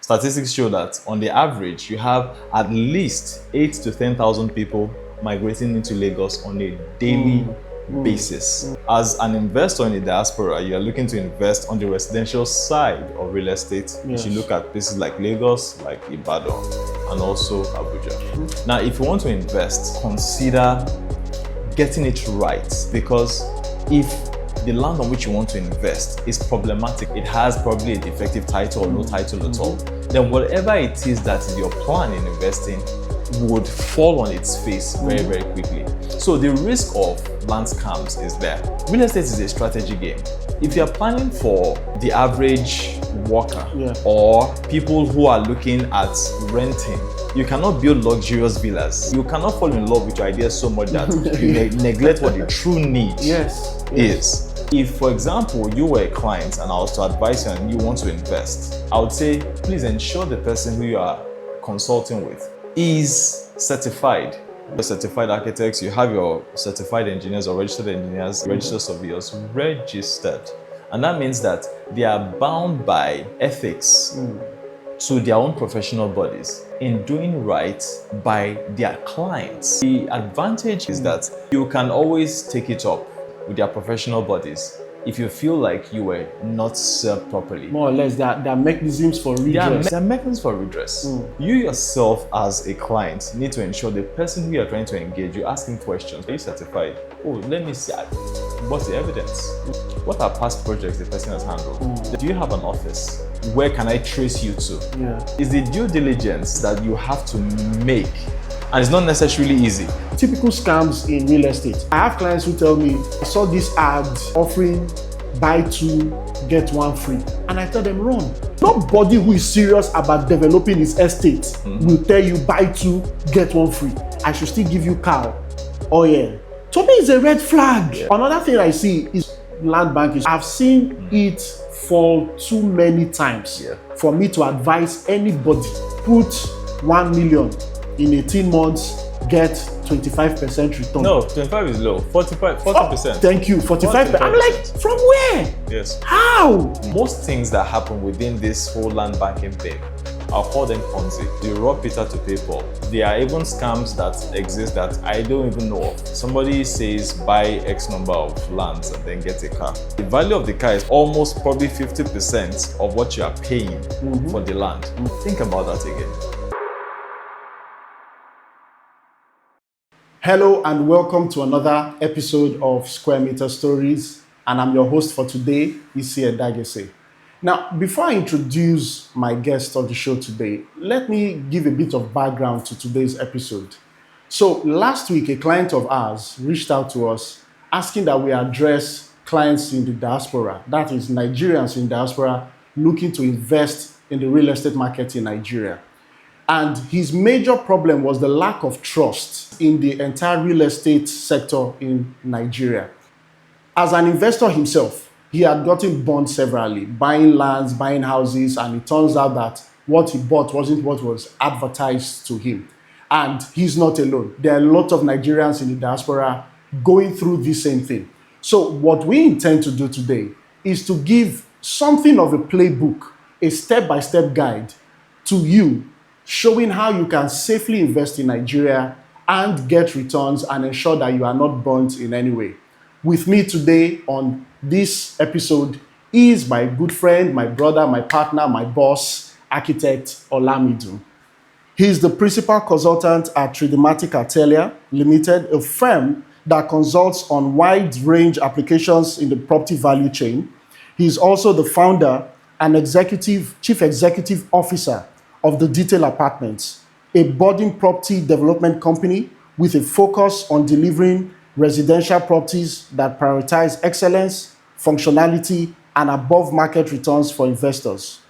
Statistics show that on the average, you have at least 8 to 10,000 people migrating into Lagos on a daily basis. As an investor in the diaspora, you are looking to invest on the residential side of real estate. You should look at places like Lagos, like Ibadan, and also Abuja. Now, if you want to invest, consider getting it right, because if the land on which you want to invest is problematic, it has probably a defective title or no title at all, then whatever it is that is your plan in investing would fall on its face very, very quickly. So the risk of land scams is there. Real estate is a strategy game. If you're planning for the average worker or people who are looking at renting, you cannot build luxurious villas. You cannot fall in love with your ideas so much that you neglect what the true need is. If, for example, you were a client and I was to advise you and you want to invest, I would say, please ensure the person who you are consulting with is certified. You're certified architects, you have your certified engineers or registered engineers, registered surveyors registered. And that means that they are bound by ethics to their own professional bodies in doing right by their clients. The advantage is that you can always take it up with their professional bodies if you feel like you were not served properly. More or less, there are mechanisms for redress. There are mechanisms for redress. You yourself as a client need to ensure the person who you're trying to engage, you ask him questions. Are you certified? Oh, let me see. What's the evidence? What are past projects the person has handled? Do you have an office? Where can I trace you to? Is the due diligence that you have to make, and it's not necessarily easy. Typical scams in real estate. I have clients who tell me, I saw this ad offering buy two, get one free. And I tell them, run. Nobody who is serious about developing his estate will tell you buy two, get one free. I should still give you cow. Oh yeah. To me, it's a red flag. Another thing I see is land banking. I've seen it fall too many times for me to advise anybody, put 1 million in 18 months, get 25% return. No, 25 is low. 40%. Oh, thank you. 45%. I'm like, from where? Yes. How? Most things that happen within this whole land banking thing, I'll call them Ponzi. You rob Peter to pay Paul. There are even scams that exist that I don't even know of. Somebody says buy X number of lands and then get a car. The value of the car is almost probably 50% of what you are paying for the land. Think about that again. Hello and welcome to another episode of Square Meter Stories, and I'm your host for today, Isi Edaghese. Now, before I introduce my guest on the show today, let me give a bit of background to today's episode. So last week, a client of ours reached out to us asking that we address clients in the diaspora, that is Nigerians in diaspora looking to invest in the real estate market in Nigeria. And his major problem was the lack of trust in the entire real estate sector in Nigeria. As an investor himself, he had gotten burned severally, buying lands, buying houses, and it turns out that what he bought wasn't what was advertised to him. And he's not alone. There are a lot of Nigerians in the diaspora going through the same thing. So what we intend to do today is to give something of a playbook, a step-by-step guide to you, showing how you can safely invest in Nigeria and get returns and ensure that you are not burnt in any way. With me today on this episode is my good friend, my brother, my partner, my boss, architect Olamidun. He is the principal consultant at Tridimatic Atelier Limited, a firm that consults on wide range applications in the property value chain. He is also the founder and chief executive officer of the Detail Apartments, a budding property development company with a focus on delivering residential properties that prioritize excellence, functionality, and above-market returns for investors.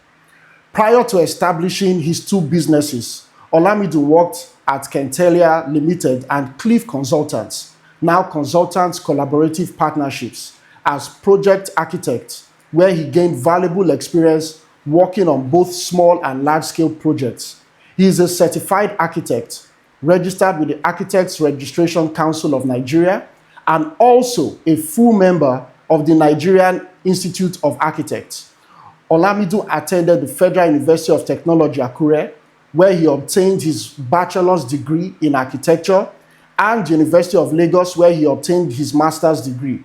Prior to establishing his two businesses, Olamidun worked at Kentelia Limited and Cliff Consultants, now Consultants Collaborative Partnerships, as project architect, where he gained valuable experience working on both small and large-scale projects. He is a certified architect, registered with the Architects Registration Council of Nigeria, and also a full member of the Nigerian Institute of Architects. Olamidun attended the Federal University of Technology, Akure, where he obtained his bachelor's degree in architecture, and the University of Lagos, where he obtained his master's degree.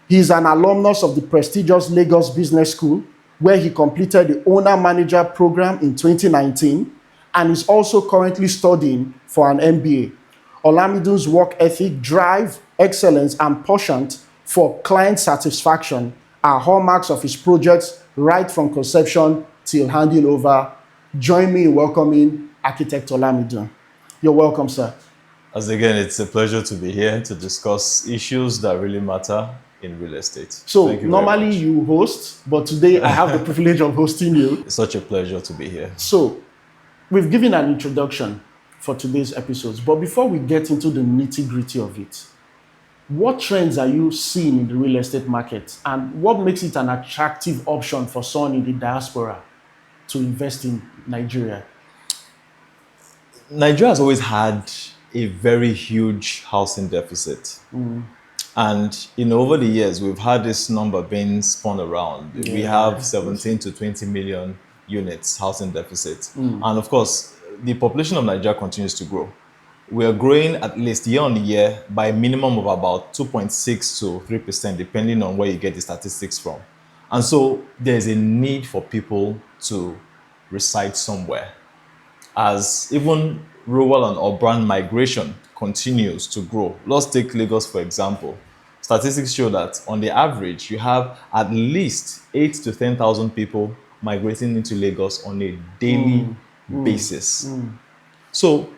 He is an alumnus of the prestigious Lagos Business School, where he completed the owner-manager program in 2019, and is also currently studying for an MBA. Olamidun's work ethic, drive, excellence, and penchant for client satisfaction are hallmarks of his projects right from conception till handing over. Join me in welcoming Architect Olamidun. You're welcome, sir. As again, it's a pleasure to be here to discuss issues that really matter in real estate. So normally you host, but today I have the privilege of hosting you. It's such a pleasure to be here. So we've given an introduction for today's episodes, but before we get into the nitty-gritty of it, what trends are you seeing in the real estate market, and what makes it an attractive option for someone in the diaspora to invest in Nigeria? Nigeria has always had a very huge housing deficit. And over the years, we've had this number being spun around. Yeah, we have 17 to 20 million units housing deficit. And of course, the population of Nigeria continues to grow. We are growing at least year on year by a minimum of about 2.6 to 3%, depending on where you get the statistics from. And so there's a need for people to reside somewhere. As even rural and urban migration continues to grow. Let's take Lagos, for example. Statistics show that on the average, you have at least 8,000 to 10,000 people migrating into Lagos on a daily basis. So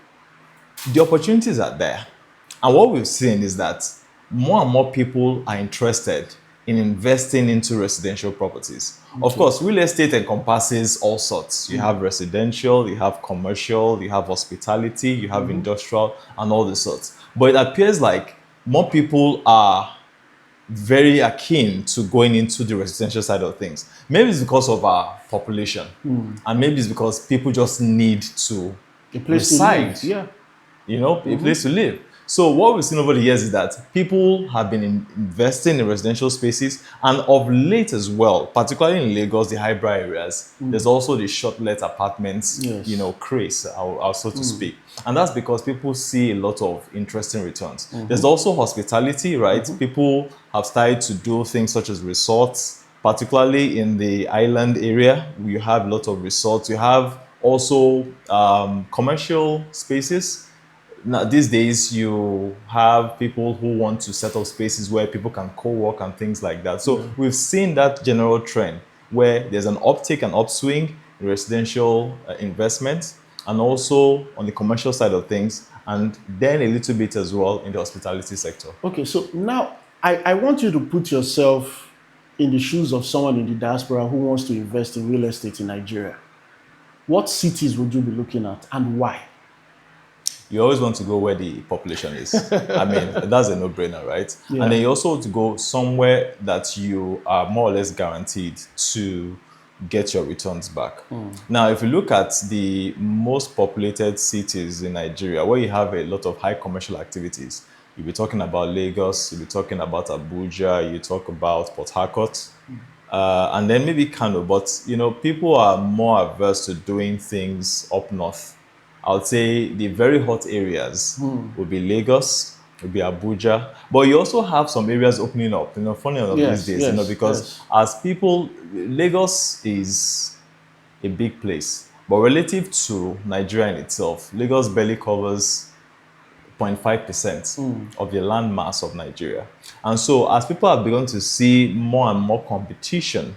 the opportunities are there. And what we've seen is that more and more people are interested in investing into residential properties. Of course, real estate encompasses all sorts. You have residential, you have commercial, you have hospitality, you have industrial, and all the sorts. But it appears like more people are very keen to going into the residential side of things. Maybe it's because of our population, and maybe it's because people just need to reside. To live. A place to live. So what we've seen over the years is that people have been investing in residential spaces, and of late as well, particularly in Lagos, the highbrow areas, there's also the short-let apartments, craze, so to speak. And that's because people see a lot of interesting returns. There's also hospitality, right? People have started to do things such as resorts, particularly in the island area. You have a lot of resorts. You have also commercial spaces. Now, these days, you have people who want to set up spaces where people can co-work and things like that. So we've seen that general trend where there's an uptick and upswing in residential investment, and also on the commercial side of things, and then a little bit as well in the hospitality sector. Okay, so now I want you to put yourself in the shoes of someone in the diaspora who wants to invest in real estate in Nigeria. What cities would you be looking at, and why? You always want to go where the population is. I mean, that's a no-brainer, right? Yeah. And then you also want to go somewhere that you are more or less guaranteed to get your returns back. Now, if you look at the most populated cities in Nigeria, where you have a lot of high commercial activities, you'll be talking about Lagos, you'll be talking about Abuja, you talk about Port Harcourt, and then maybe Kano. But, people are more averse to doing things up north. I would say the very hot areas would be Lagos, would be Abuja, but you also have some areas opening up. Funny enough these days, because as people, Lagos is a big place, but relative to Nigeria in itself, Lagos barely covers 0.5% of the land mass of Nigeria. And so, as people have begun to see more and more competition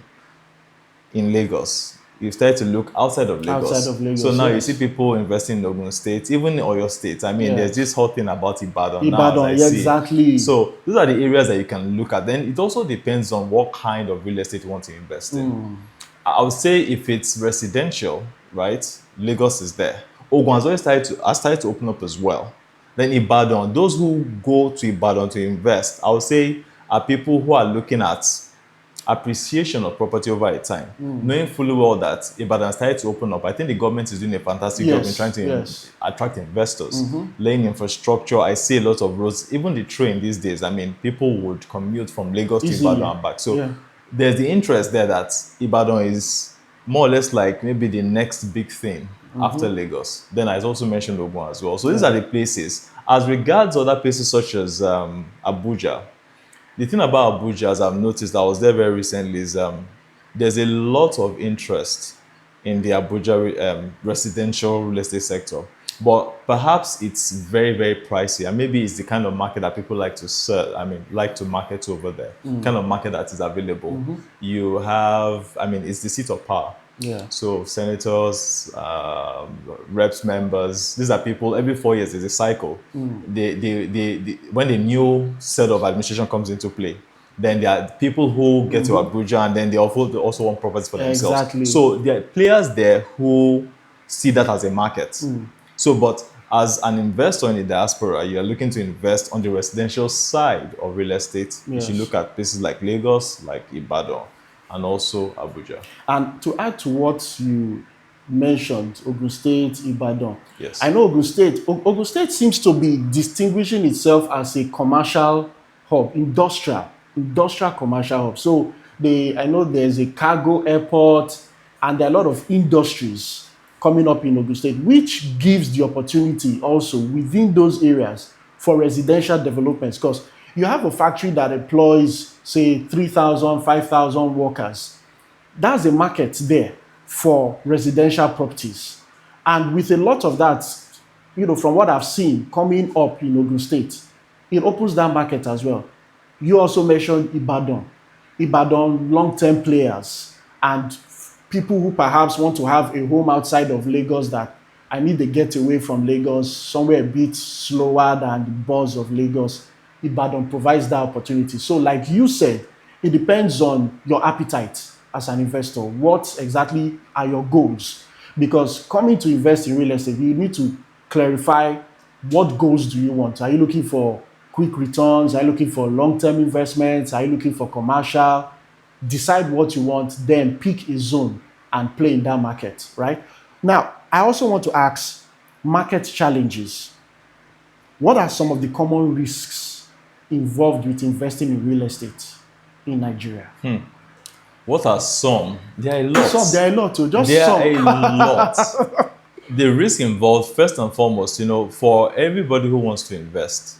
in Lagos, you start to look outside of Lagos. So now you see people investing in Ogun State, even in Oyo State. I mean, there's this whole thing about Ibadan now. Exactly. So those are the areas that you can look at. Then it also depends on what kind of real estate you want to invest in. I would say if it's residential, right, Lagos is there. Ogun has always started to open up as well. Then Ibadan, those who go to Ibadan to invest, I would say are people who are looking at appreciation of property over a time, knowing fully well that Ibadan started to open up. I think the government is doing a fantastic job in trying to attract investors, laying infrastructure. I see a lot of roads, even the train these days. I mean, people would commute from Lagos to Ibadan and back. So there's the interest there that Ibadan is more or less like maybe the next big thing after Lagos. Then I also mentioned Ogun as well. So these are the places. As regards other places such as Abuja, the thing about Abuja, as I've noticed, I was there very recently, is there's a lot of interest in the Abuja residential real estate sector. But perhaps it's very, very pricey. And maybe it's the kind of market that people like to sell, like to market over there. Kind of market that is available. You have, it's the seat of power. Yeah. So senators, reps members, these are people, every 4 years there's a cycle. When the new set of administration comes into play, then there are people who get to Abuja and then they also want properties for themselves. Exactly. So there are players there who see that as a market. So, but as an investor in the diaspora, you're looking to invest on the residential side of real estate. Yes. You should look at places like Lagos, like Ibadan, and also Abuja. And to add to what you mentioned, Ogun State, Ibadan. Yes. I know Ogun State seems to be distinguishing itself as a commercial hub, industrial commercial hub. So I know there's a cargo airport and there are a lot of industries coming up in Ogun State, which gives the opportunity also within those areas for residential developments. Because you have a factory that employs, say, 3,000, 5,000 workers. That's a market there for residential properties. And with a lot of that, from what I've seen coming up in Ogun State, it opens that market as well. You also mentioned Ibadan long-term players and people who perhaps want to have a home outside of Lagos, that I need to get away from Lagos, somewhere a bit slower than the buzz of Lagos. Ibadan provides that opportunity. So like you said, it depends on your appetite as an investor. What exactly are your goals? Because coming to invest in real estate, you need to clarify what goals do you want. Are you looking for quick returns? Are you looking for long-term investments? Are you looking for commercial? Decide what you want, then pick a zone and play in that market, right? Now, I also want to ask market challenges. What are some of the common risks involved with investing in real estate in Nigeria? What are some? There are lots. There are a lot, too. Just there some. are a lot. The risk involved, first and foremost, for everybody who wants to invest,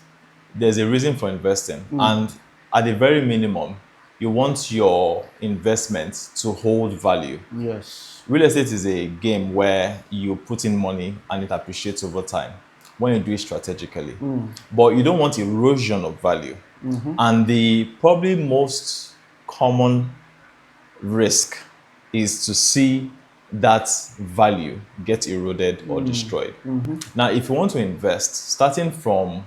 there's a reason for investing. And at the very minimum, you want your investment to hold value. Yes. Real estate is a game where you put in money and it appreciates over time when you do it strategically. But you don't want erosion of value. And the probably most common risk is to see that value get eroded or destroyed. Now, if you want to invest, starting from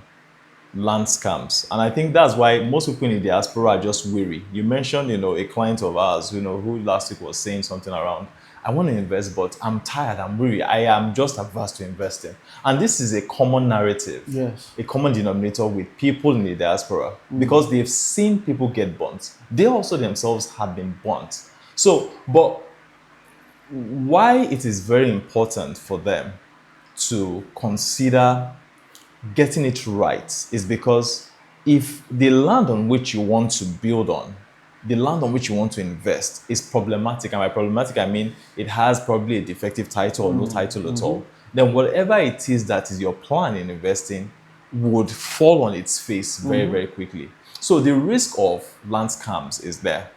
land scams, and I think that's why most people in the diaspora are just weary. You mentioned, a client of ours, who last week was saying something around, I want to invest, but I'm tired, I'm weary, I am just averse to investing. And this is a common narrative, Yes. a common denominator with people in the diaspora, because they've seen people get burnt. They also themselves have been burnt. So, but why it is very important for them to consider getting it right is because if the land on which you want to build on, the land on which you want to invest is problematic, and by problematic I mean it has probably a defective title or no title at all, then whatever it is that is your plan in investing would fall on its face very, very quickly. So the risk of land scams is there.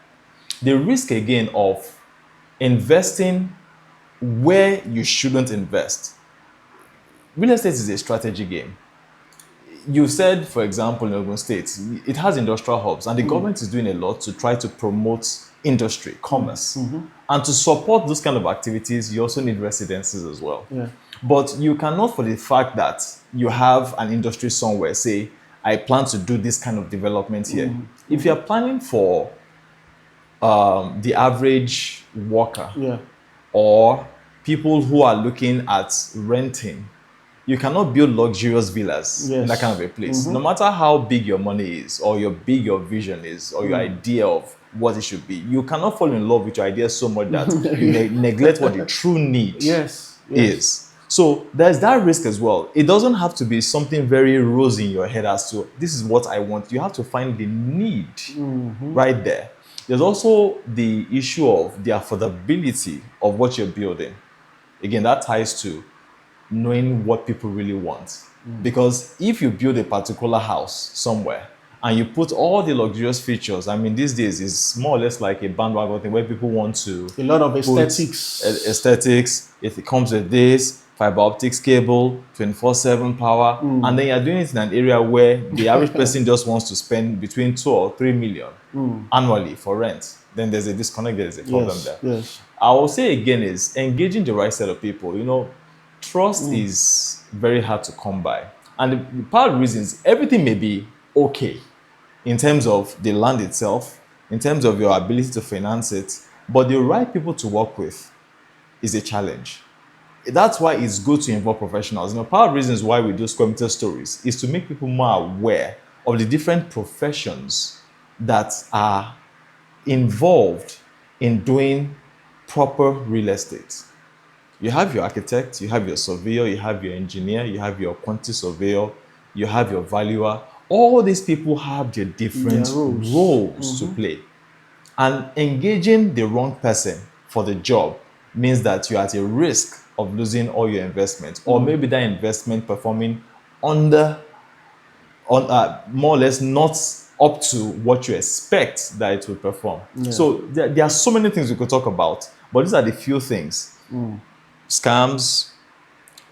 The risk again of investing where you shouldn't invest. Real estate is a strategy game. You said, for example, in Ogun State, it has industrial hubs, and the government is doing a lot to try to promote industry, commerce. And to support those kind of activities, you also need residences as well. Yeah. But you cannot, for the fact that you have an industry somewhere, say, I plan to do this kind of development here. If you're planning for the average worker, or people who are looking at renting, you cannot build luxurious villas in that kind of a place. No matter how big your money is, or big your vision is, or your idea of what it should be, you cannot fall in love with your idea so much that you neglect what the true need is. So there's that risk as well. It doesn't have to be something very rosy in your head as to, this is what I want. You have to find the need right there. There's also the issue of the affordability of what you're building. Again, that ties to knowing what people really want. Because if you build a particular house somewhere and you put all the luxurious features, I mean, these days it's more or less like a bandwagon thing where people want to A lot of put aesthetics. aesthetics. If it comes with this fiber optics cable, 24/7 power, and then you're doing it in an area where the average person just wants to spend between 2 or 3 million annually for rent, then there's a disconnect, there's a problem Yes, there. yes. I will say again is engaging the right set of people. Trust is very hard to come by. And the part of the reasons, everything may be okay in terms of the land itself, in terms of your ability to finance it, but the right people to work with is a challenge. That's why it's good to involve professionals. Part of the reasons why we do square meter stories is to make people more aware of the different professions that are involved in doing proper real estate. You have your architect, you have your surveyor, you have your engineer, you have your quantity surveyor, you have your valuer. All these people have their different Their roles. roles to play. And engaging the wrong person for the job means that you're at a risk of losing all your investment, or maybe that investment performing more or less not up to what you expect that it will perform. So there are so many things we could talk about, but these are the few things. Scams,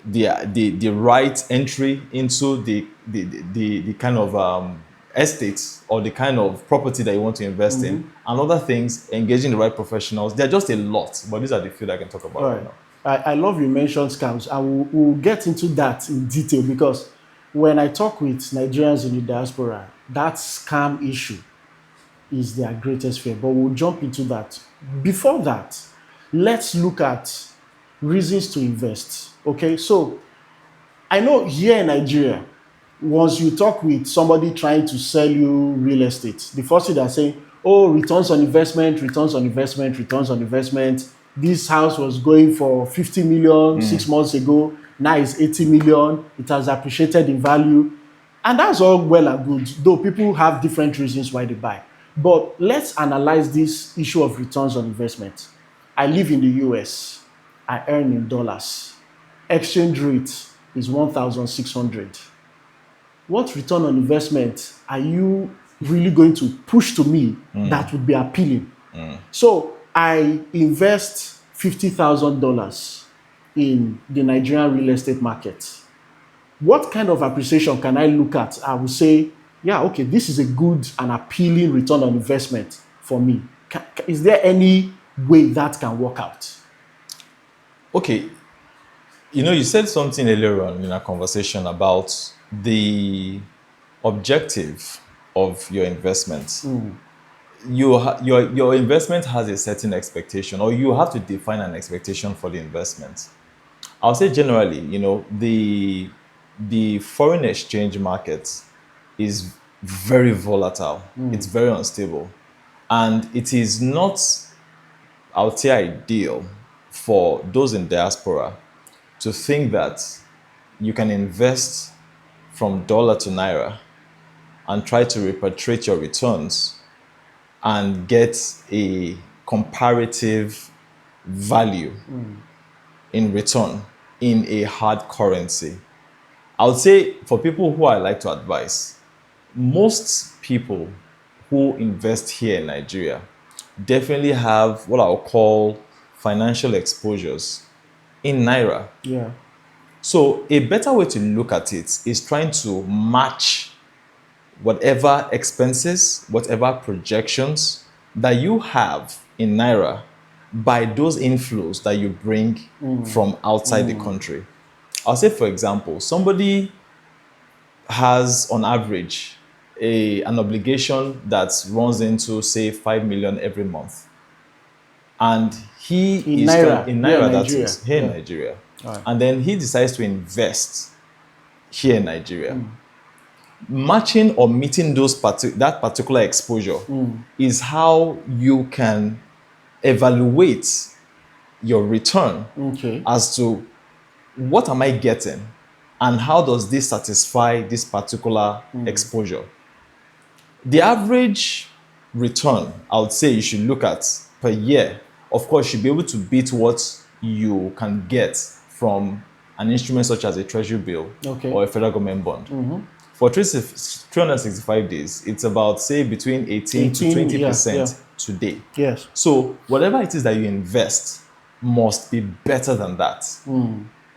the right entry into the kind of estate or the kind of property that you want to invest in, and other things, engaging the right professionals. There are just a lot, but these are the few that I can talk about right now. I love you mentioned scams. We'll get into that in detail, because when I talk with Nigerians in the diaspora, that scam issue is their greatest fear. But we'll jump into that. Before that, let's look at reasons to invest. Okay, so I know here in Nigeria, once you talk with somebody trying to sell you real estate, the first thing they're saying, oh, returns on investment, returns on investment, returns on investment. This house was going for 50 million 6 months ago. Now it's 80 million. It has appreciated in value. And that's all well and good, though people have different reasons why they buy. But let's analyze this issue of returns on investment. I live in the US. I earn in dollars. Exchange rate is 1,600. What return on investment are you really going to push to me that would be appealing? So I invest $50,000 in the Nigerian real estate market. What kind of appreciation can I look at? I would say, yeah, okay, this is a good and appealing return on investment for me. Is there any way that can work out? Okay, you said something earlier on in our conversation about the objective of your investment. Your investment has a certain expectation, or you have to define an expectation for the investment. I'll say generally, the foreign exchange market is very volatile. It's very unstable, and it is not, I would say, ideal for those in diaspora to think that you can invest from dollar to naira and try to repatriate your returns and get a comparative value in return in a hard currency. I would say for people who I like to advise, most people who invest here in Nigeria definitely have what I'll call financial exposures in naira. Yeah. So a better way to look at it is trying to match whatever expenses, whatever projections that you have in naira by those inflows that you bring from outside the country. I'll say, for example, somebody has on average an obligation that runs into, say, 5 million every month. And he in is naira, in naira, that Nigeria. is here in Nigeria. Right. And then he decides to invest here in Nigeria. Matching or meeting that particular exposure is how you can evaluate your return as to what am I getting and how does this satisfy this particular exposure. The average return I would say you should look at per year, of course, you should be able to beat what you can get from an instrument such as a treasury bill Okay. or a federal government bond. For 365 days, it's about, say, between 18 to 20% today. Yes. So whatever it is that you invest must be better than that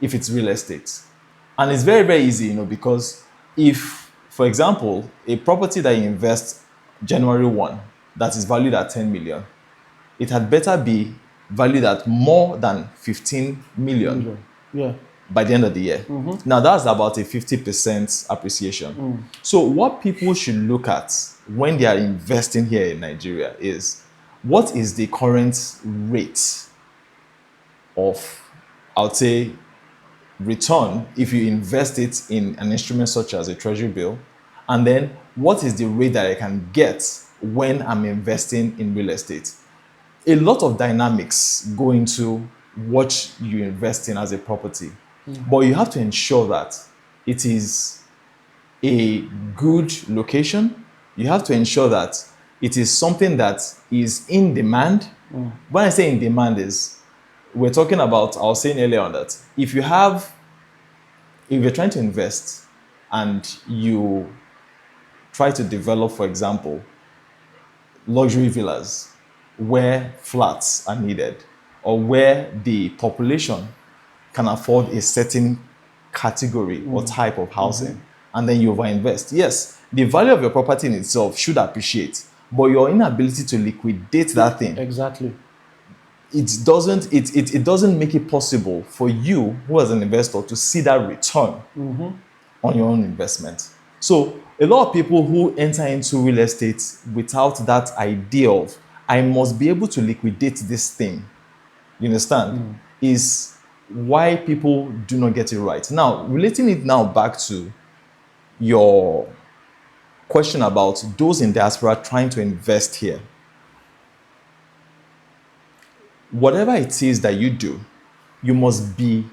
if it's real estate. And it's very, very easy, because if, for example, a property that you invest January 1 that is valued at 10 million, it had better be valued at more than 15 million Yeah. by the end of the year. Now, that's about a 50% appreciation. So what people should look at when they are investing here in Nigeria is, what is the current rate of, I would say, return if you invest it in an instrument such as a treasury bill? And then what is the rate that I can get when I'm investing in real estate? A lot of dynamics go into what you invest in as a property. But you have to ensure that it is a good location. You have to ensure that it is something that is in demand. When I say in demand is, we're talking about, I was saying earlier on that if you're trying to invest and you try to develop, for example, luxury villas where flats are needed, or where the population can afford a certain category or type of housing, and then you overinvest. Yes, the value of your property in itself should appreciate, but your inability to liquidate that thing, Exactly. it doesn't make it possible for you, who as an investor, to see that return on your own investment. So a lot of people who enter into real estate without that idea of, I must be able to liquidate this thing, you understand, is why people do not get it right. Now, relating it now back to your question about those in diaspora trying to invest here. Whatever it is that you do, you must be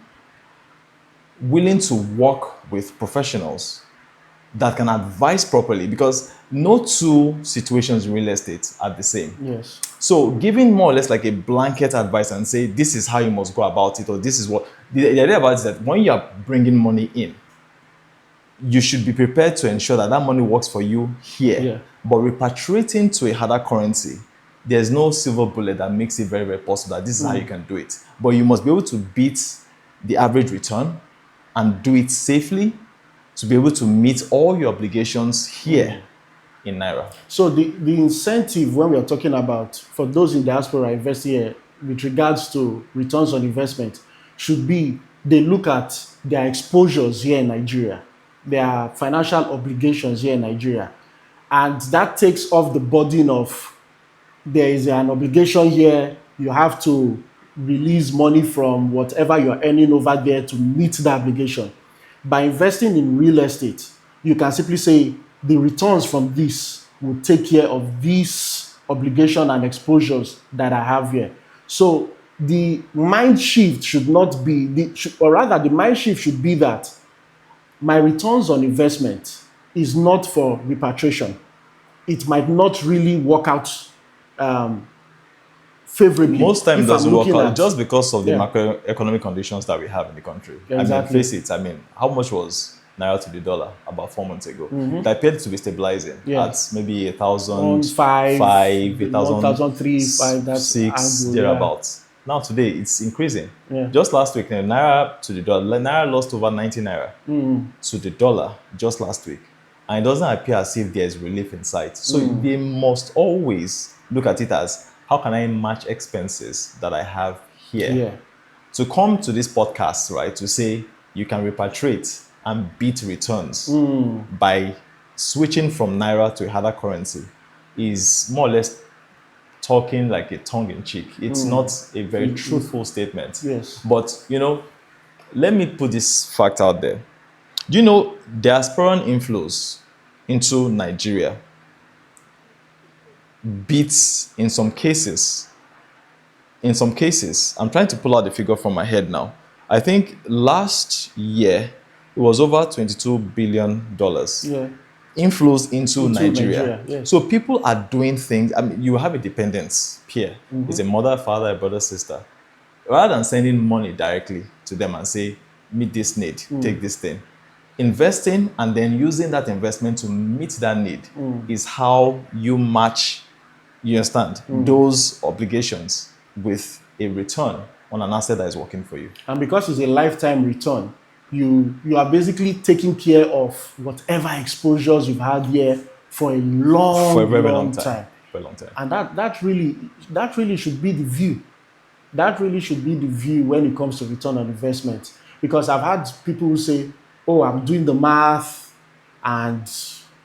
willing to work with professionals that can advise properly, because no two situations in real estate are the same. Yes. So giving more or less like a blanket advice and say, this is how you must go about it, or this is what, the idea about it is that when you are bringing money in, you should be prepared to ensure that that money works for you here. Yeah. But repatriating to a harder currency, there's no silver bullet that makes it very, very possible that this is how you can do it. But you must be able to beat the average return and do it safely to be able to meet all your obligations here in Naira. So the incentive when we are talking about for those in diaspora investing here with regards to returns on investment should be, they look at their exposures here in Nigeria, their financial obligations here in Nigeria. And that takes off the burden of, there is an obligation here, you have to release money from whatever you're earning over there to meet the obligation. By investing in real estate, you can simply say the returns from this will take care of these obligation and exposures that I have here. So the mind shift should not be, the mind shift should be that my returns on investment is not for repatriation. It might not really work out favorably. Most times it doesn't work out just because of the Yeah. macroeconomic conditions that we have in the country. Exactly. I mean, face it, how much was Naira to the dollar about 4 months ago? It appeared to be stabilizing at maybe 1,005, 1,003, 5, that's 1,006, angle, thereabouts. Now today it's increasing. Yeah. Just last week, Naira to the dollar, Naira lost over 90 Naira to the dollar just last week. And it doesn't appear as if there's relief in sight. So they must always look at it as, how can I match expenses that I have here? Yeah. To come to this podcast, right, to say you can repatriate and beat returns by switching from Naira to a harder currency is more or less talking like a tongue-in-cheek. It's not a very truthful statement. Yes. But, let me put this fact out there. Do you know diasporan inflows into Nigeria beats in some cases, I'm trying to pull out the figure from my head now. I think last year it was over $22 billion. Yeah. inflows into Nigeria. Nigeria, yes. So people are doing things. I mean, you have a dependence peer. It's a mother, father, a brother, sister. Rather than sending money directly to them and say, meet this need, take this thing. Investing and then using that investment to meet that need is how you match, you understand, those obligations with a return on an asset that is working for you. And because it's a lifetime return, you are basically taking care of whatever exposures you've had here for a long, For a very long time. For a long time. And that really should be the view. That really should be the view when it comes to return on investment. Because I've had people who say, oh, I'm doing the math and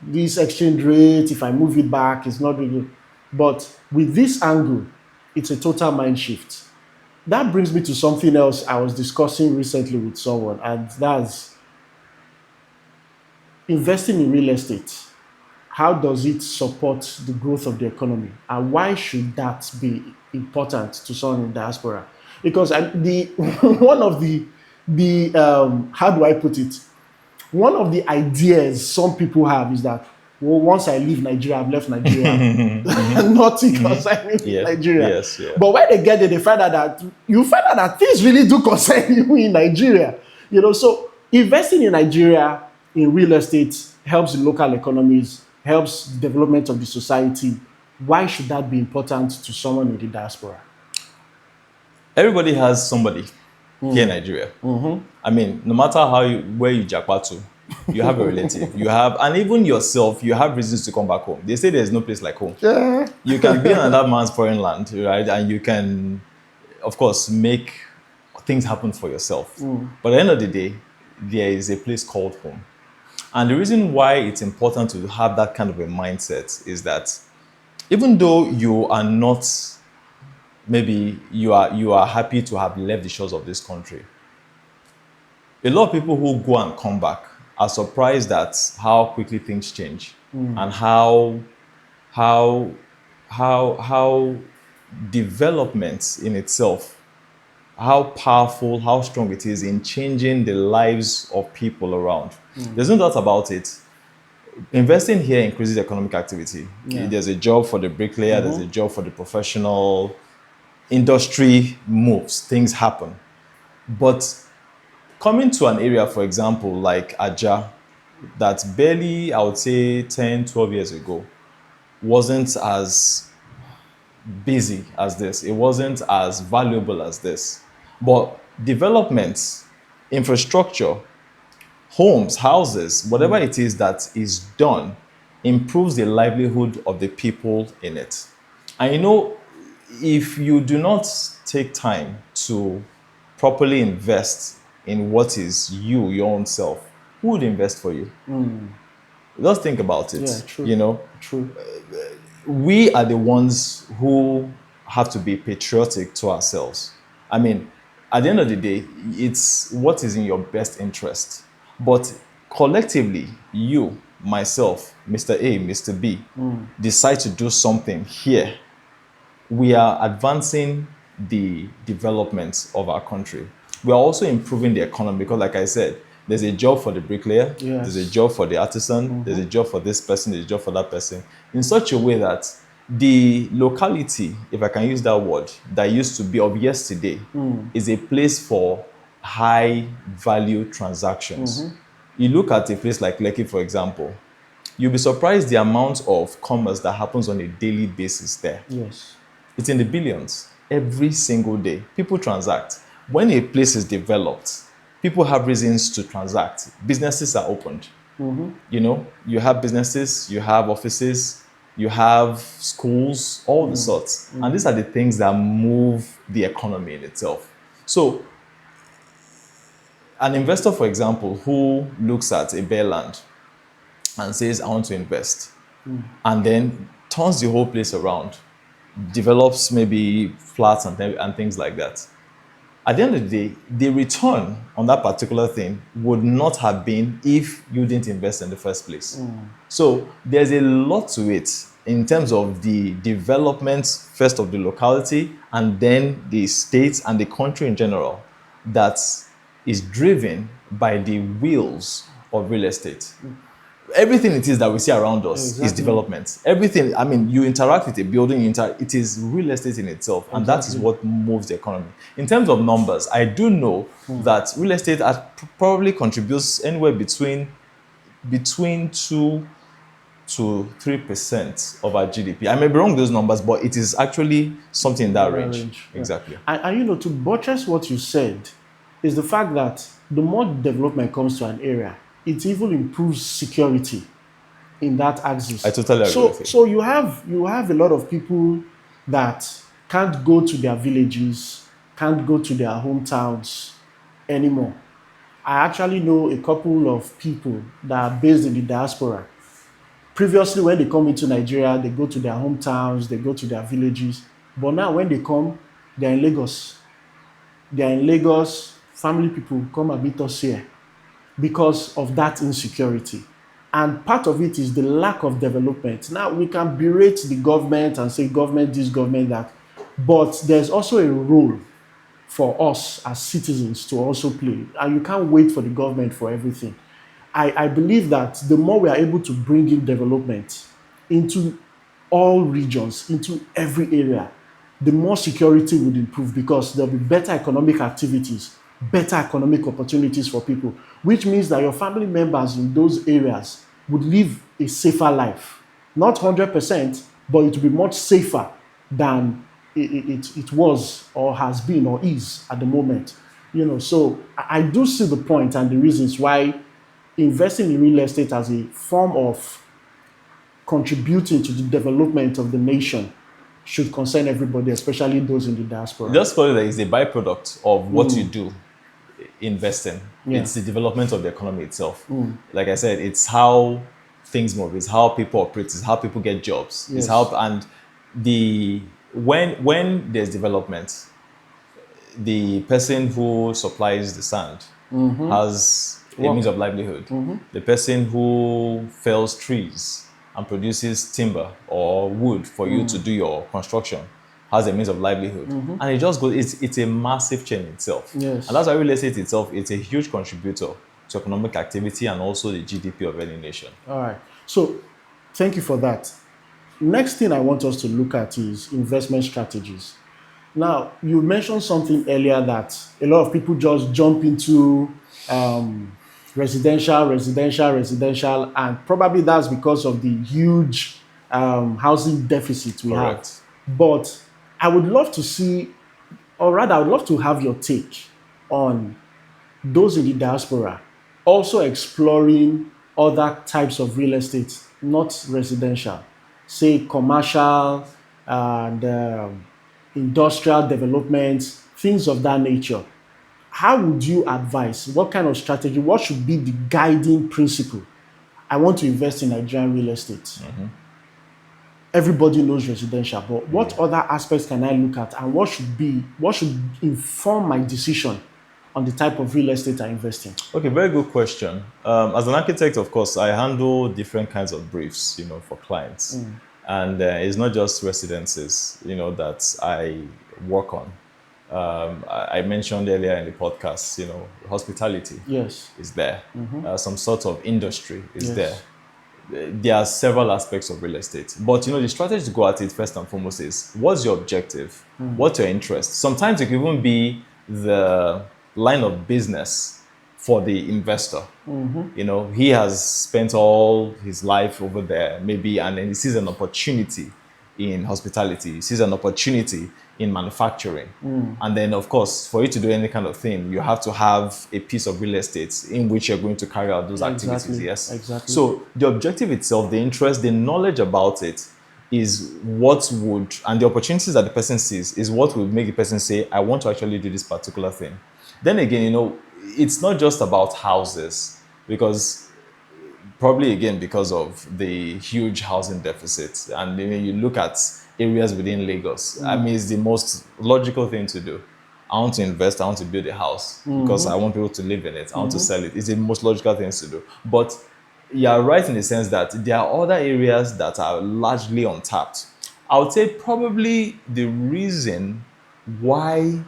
this exchange rate, if I move it back, it's not really. But with this angle, it's a total mind shift. That brings me to something else I was discussing recently with someone, and that's investing in real estate. How does it support the growth of the economy? And why should that be important to someone in diaspora? Because one of the how do I put it? One of the ideas some people have is that, well, once I leave Nigeria, I've left Nigeria. Nothing concerning Nigeria. Yes, yeah. But when they get there, they find out that things really do concern you in Nigeria. So investing in Nigeria in real estate helps the local economies, helps the development of the society. Why should that be important to someone in the diaspora? Everybody has somebody here in Nigeria. I mean, no matter where you jackpot to, you have a relative, and even yourself, you have reasons to come back home. They say there's no place like home. Yeah. You can be in another man's foreign land, right? And you can, of course, make things happen for yourself. But at the end of the day, there is a place called home. And the reason why it's important to have that kind of a mindset is that even though you are not, maybe you are happy to have left the shores of this country, a lot of people who go and come back are surprised at how quickly things change and how development in itself, how powerful, how strong it is in changing the lives of people around. There's no doubt about it. Investing here increases economic activity. Yeah. There's a job for the bricklayer, there's a job for the professional, industry moves, things happen. But coming to an area, for example, like Ajah, that barely, I would say 10, 12 years ago, wasn't as busy as this. It wasn't as valuable as this. But developments, infrastructure, homes, houses, whatever it is that is done, improves the livelihood of the people in it. And if you do not take time to properly invest in what is you, your own self, who would invest for you? Just think about it. Yeah, true. True. We are the ones who have to be patriotic to ourselves. I mean, at the end of the day, it's what is in your best interest. But collectively, you, myself, Mr. A, Mr. B, decide to do something here, we are advancing the development of our country. We are also improving the economy because, like I said, there's a job for the bricklayer, Yes. there's a job for the artisan, there's a job for this person, there's a job for that person, in such a way that the locality, if I can use that word, that used to be of yesterday, is a place for high value transactions. You look at a place like Lekki, for example, you'll be surprised the amount of commerce that happens on a daily basis there. Yes. It's in the billions every single day. People transact. When a place is developed, people have reasons to transact. Businesses are opened. You have businesses, you have offices, you have schools, all the sorts. And these are the things that move the economy in itself. So an investor, for example, who looks at a bare land and says, I want to invest, and then turns the whole place around, develops maybe flats and things like that. At the end of the day, the return on that particular thing would not have been if you didn't invest in the first place. So there's a lot to it in terms of the development, first of the locality, and then the state and the country in general, that is driven by the wheels of real estate. everything it is that we see around us is Exactly. development. Everything, I mean, you interact with a building, it is real estate in itself, and that is Exactly. what moves the economy. In terms of numbers, I do know that real estate probably contributes anywhere between 2 to 3% of our GDP. I may be wrong with those numbers, but it is actually something in that range. Yeah. Exactly. And to buttress what you said is the fact that the more development comes to an area, it even improves security in that axis. I totally agree with you. So you have a lot of people that can't go to their villages, can't go to their hometowns anymore. I actually know a couple of people that are based in the diaspora. Previously, when they come into Nigeria, they go to their hometowns, they go to their villages. But now, when they come, they're in Lagos. They're in Lagos. Family people come and meet us here because of that insecurity. And part of it is the lack of development. Now, we can berate the government and say, government this, government that. But there's also a role for us as citizens to also play. And you can't wait for the government for everything. I believe that the more we are able to bring in development into all regions, into every area, the more security would improve because there'll be better economic activities, better economic opportunities for people, which means that your family members in those areas would live a safer life. Not 100%, but it will be much safer than it was or has been or is at the moment. So I do see the point and the reasons why investing in real estate as a form of contributing to the development of the nation should concern everybody, especially those in the diaspora. Just call it that it's a byproduct of what you do investing. Yeah. It's the development of the economy itself. Like I said, it's how things move, it's how people operate, it's how people get jobs. Yes. It's how, and when there's development, the person who supplies the sand has a means of livelihood. The person who fells trees and produces timber or wood for you to do your construction has a means of livelihood. And it just goes, it's a massive chain itself. Yes. And that's why real estate itself, it's a huge contributor to economic activity and also the GDP of any nation. All right. So thank you for that. Next thing I want us to look at is investment strategies. Now, you mentioned something earlier that a lot of people just jump into residential, and probably that's because of the huge housing deficit we Correct. have. But I would love to see, or rather, I would love to have your take on those in the diaspora also exploring other types of real estate, not residential, say commercial and industrial developments, things of that nature. How would you advise? What kind of strategy? What should be the guiding principle? I want to invest in Nigerian real estate. Everybody knows residential, but what other aspects can I look at, and what should inform my decision on the type of real estate I invest in? Okay, very good question. As an architect, of course, I handle different kinds of briefs, for clients. And it's not just residences, that I work on. I mentioned earlier in the podcast, hospitality is there. Some sort of industry is there. There are several aspects of real estate. But, the strategy to go at it first and foremost is, what's your objective? What's your interest? Sometimes it can even be the line of business for the investor. He has spent all his life over there, maybe, and then he sees an opportunity in hospitality, he sees an opportunity in manufacturing. And then, of course, for you to do any kind of thing, you have to have a piece of real estate in which you're going to carry out those activities. Yes. Exactly. So the objective itself, the interest, the knowledge about it is what would, and the opportunities that the person sees is what would make the person say, I want to actually do this particular thing. Then again, it's not just about houses, because probably again because of the huge housing deficit, and you look at areas within Lagos. I mean, it's the most logical thing to do. I want to invest, I want to build a house because I want people to live in it, I want to sell it. It's the most logical thing to do. But you're right in the sense that there are other areas that are largely untapped. I would say probably the reason why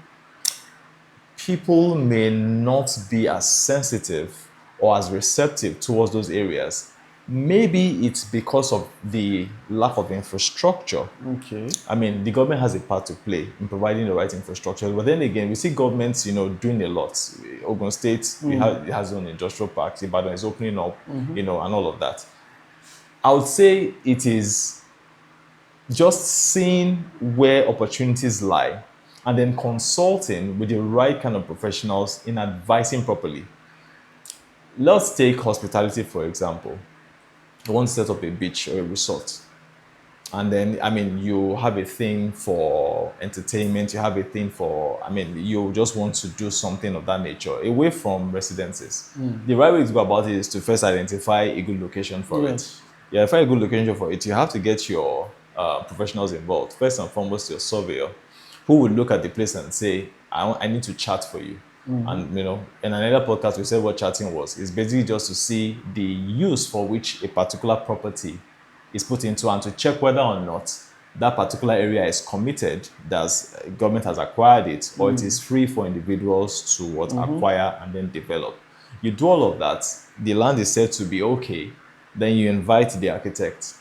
people may not be as sensitive or as receptive towards those areas Maybe it's because of the lack of infrastructure. Okay. I mean, the government has a part to play in providing the right infrastructure. But then again, we see governments, doing a lot. Ogun State, it has its own industrial parks. Ibadan is opening up, and all of that. I would say it is just seeing where opportunities lie and then consulting with the right kind of professionals in advising properly. Let's take hospitality, for example. You want to set up a beach or a resort. And then, I mean, you have a thing for entertainment, you have a thing for, I mean, you just want to do something of that nature away from residences. The right way to go about it is to first identify a good location for it. You identify a good location for it, you have to get your professionals involved. First and foremost, your surveyor, who will look at the place and say, I need to chat for you. And, in another podcast, we said what chatting was. It's basically just to see the use for which a particular property is put into and to check whether or not that particular area is committed, that government has acquired it, or it is free for individuals to acquire and then develop. You do all of that, the land is said to be okay, then you invite the architect.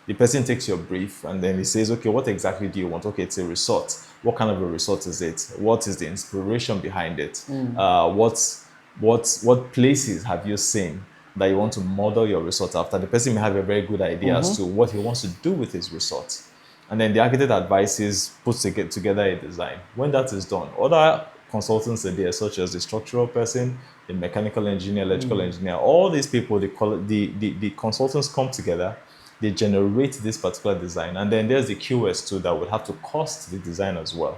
The person takes your brief and then he says, okay, what exactly do you want? Okay, it's a resort. What kind of a resort is it? What is the inspiration behind it? What places have you seen that you want to model your resort after? The person may have a very good idea as to what he wants to do with his resort. And then the architect advises, puts together a design. When that is done, other consultants are there, such as the structural person, the mechanical engineer, electrical engineer, all these people, the consultants come together, they generate this particular design. And then there's the QS too that would have to cost the design as well.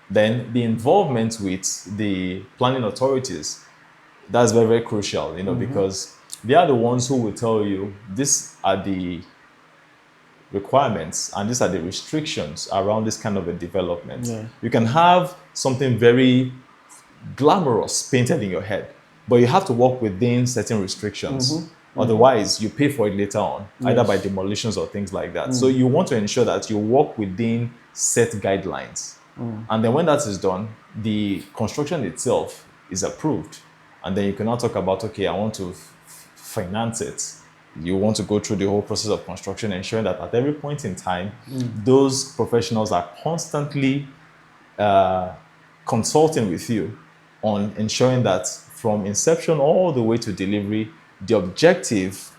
Then the involvement with the planning authorities, that's very, very crucial, because they are the ones who will tell you these are the requirements and these are the restrictions around this kind of a development. You can have something very glamorous painted in your head, but you have to work within certain restrictions. Otherwise, you pay for it later on, either by demolitions or things like that. So you want to ensure that you work within set guidelines. And then when that is done, the construction itself is approved. And then you can now talk about, okay, I want to finance it. You want to go through the whole process of construction, ensuring that at every point in time, those professionals are constantly consulting with you on ensuring that from inception all the way to delivery, the objective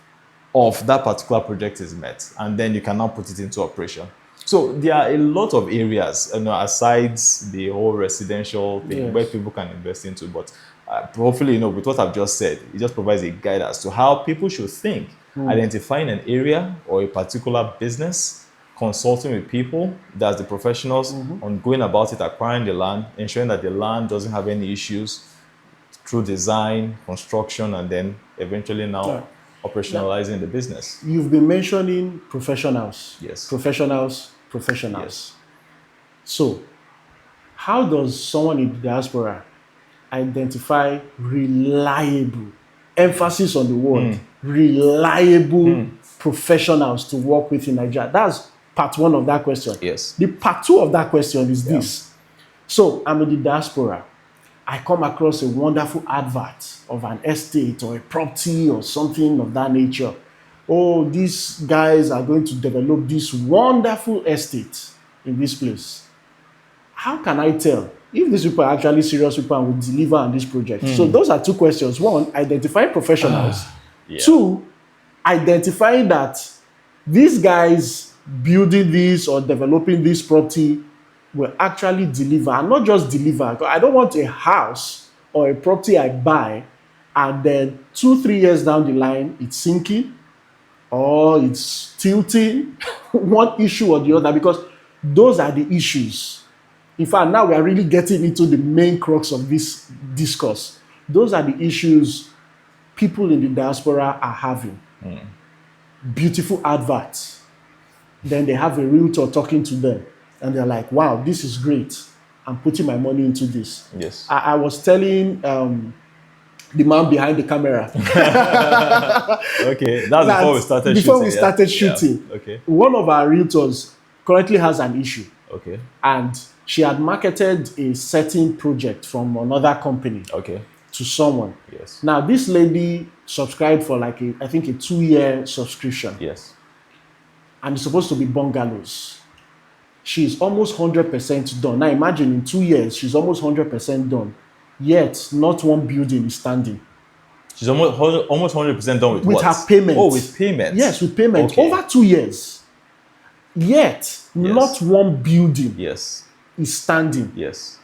of that particular project is met, and then you can now put it into operation. So there are a lot of areas, aside the whole residential thing, where people can invest into. But hopefully, with what I've just said, it just provides a guide as to how people should think, identifying an area or a particular business, consulting with people, that's the professionals, on going about it, acquiring the land, ensuring that the land doesn't have any issues through design, construction, and then eventually now operationalizing the business. You've been mentioning professionals. Yes. Professionals. Yes. So, how does someone in the diaspora identify reliable, emphasis on the word, reliable professionals to work with in Nigeria? That's part one of that question. Yes. The part two of that question is this. So, I'm in the diaspora. I come across a wonderful advert of an estate or a property or something of that nature. Oh, these guys are going to develop this wonderful estate in this place. How can I tell if these people are actually serious people and will deliver on this project? So those are two questions. One, identify professionals. Two, identifying that these guys building this or developing this property will actually deliver, and not just deliver. I don't want a house or a property I buy and then 2-3 years down the line it's sinking or it's tilting one issue or the other, because those are the issues. In fact, now we are really getting into the main crux of this discourse. Those are the issues people in the diaspora are having. Beautiful adverts. Then they have a realtor talking to them. And they're like, wow, this is great. I'm putting my money into this. Yes. I was telling the man behind the camera. Okay, that's before we started shooting. Before we started shooting. Yeah. Okay. One of our realtors currently has an issue. Okay. And she had marketed a certain project from another company. Okay. to someone. Yes. Now, this lady subscribed for like I think a 2-year subscription, Yes. and it's supposed to be bungalows. She's almost 100% done. Now, imagine in 2 years, she's almost 100% done. Yet, not one building is standing. She's almost 100% done with With what? her payment. Oh, with payment. Yes, with payment. Okay. Over 2 years. Yet, not one building Yes. is standing. Yes.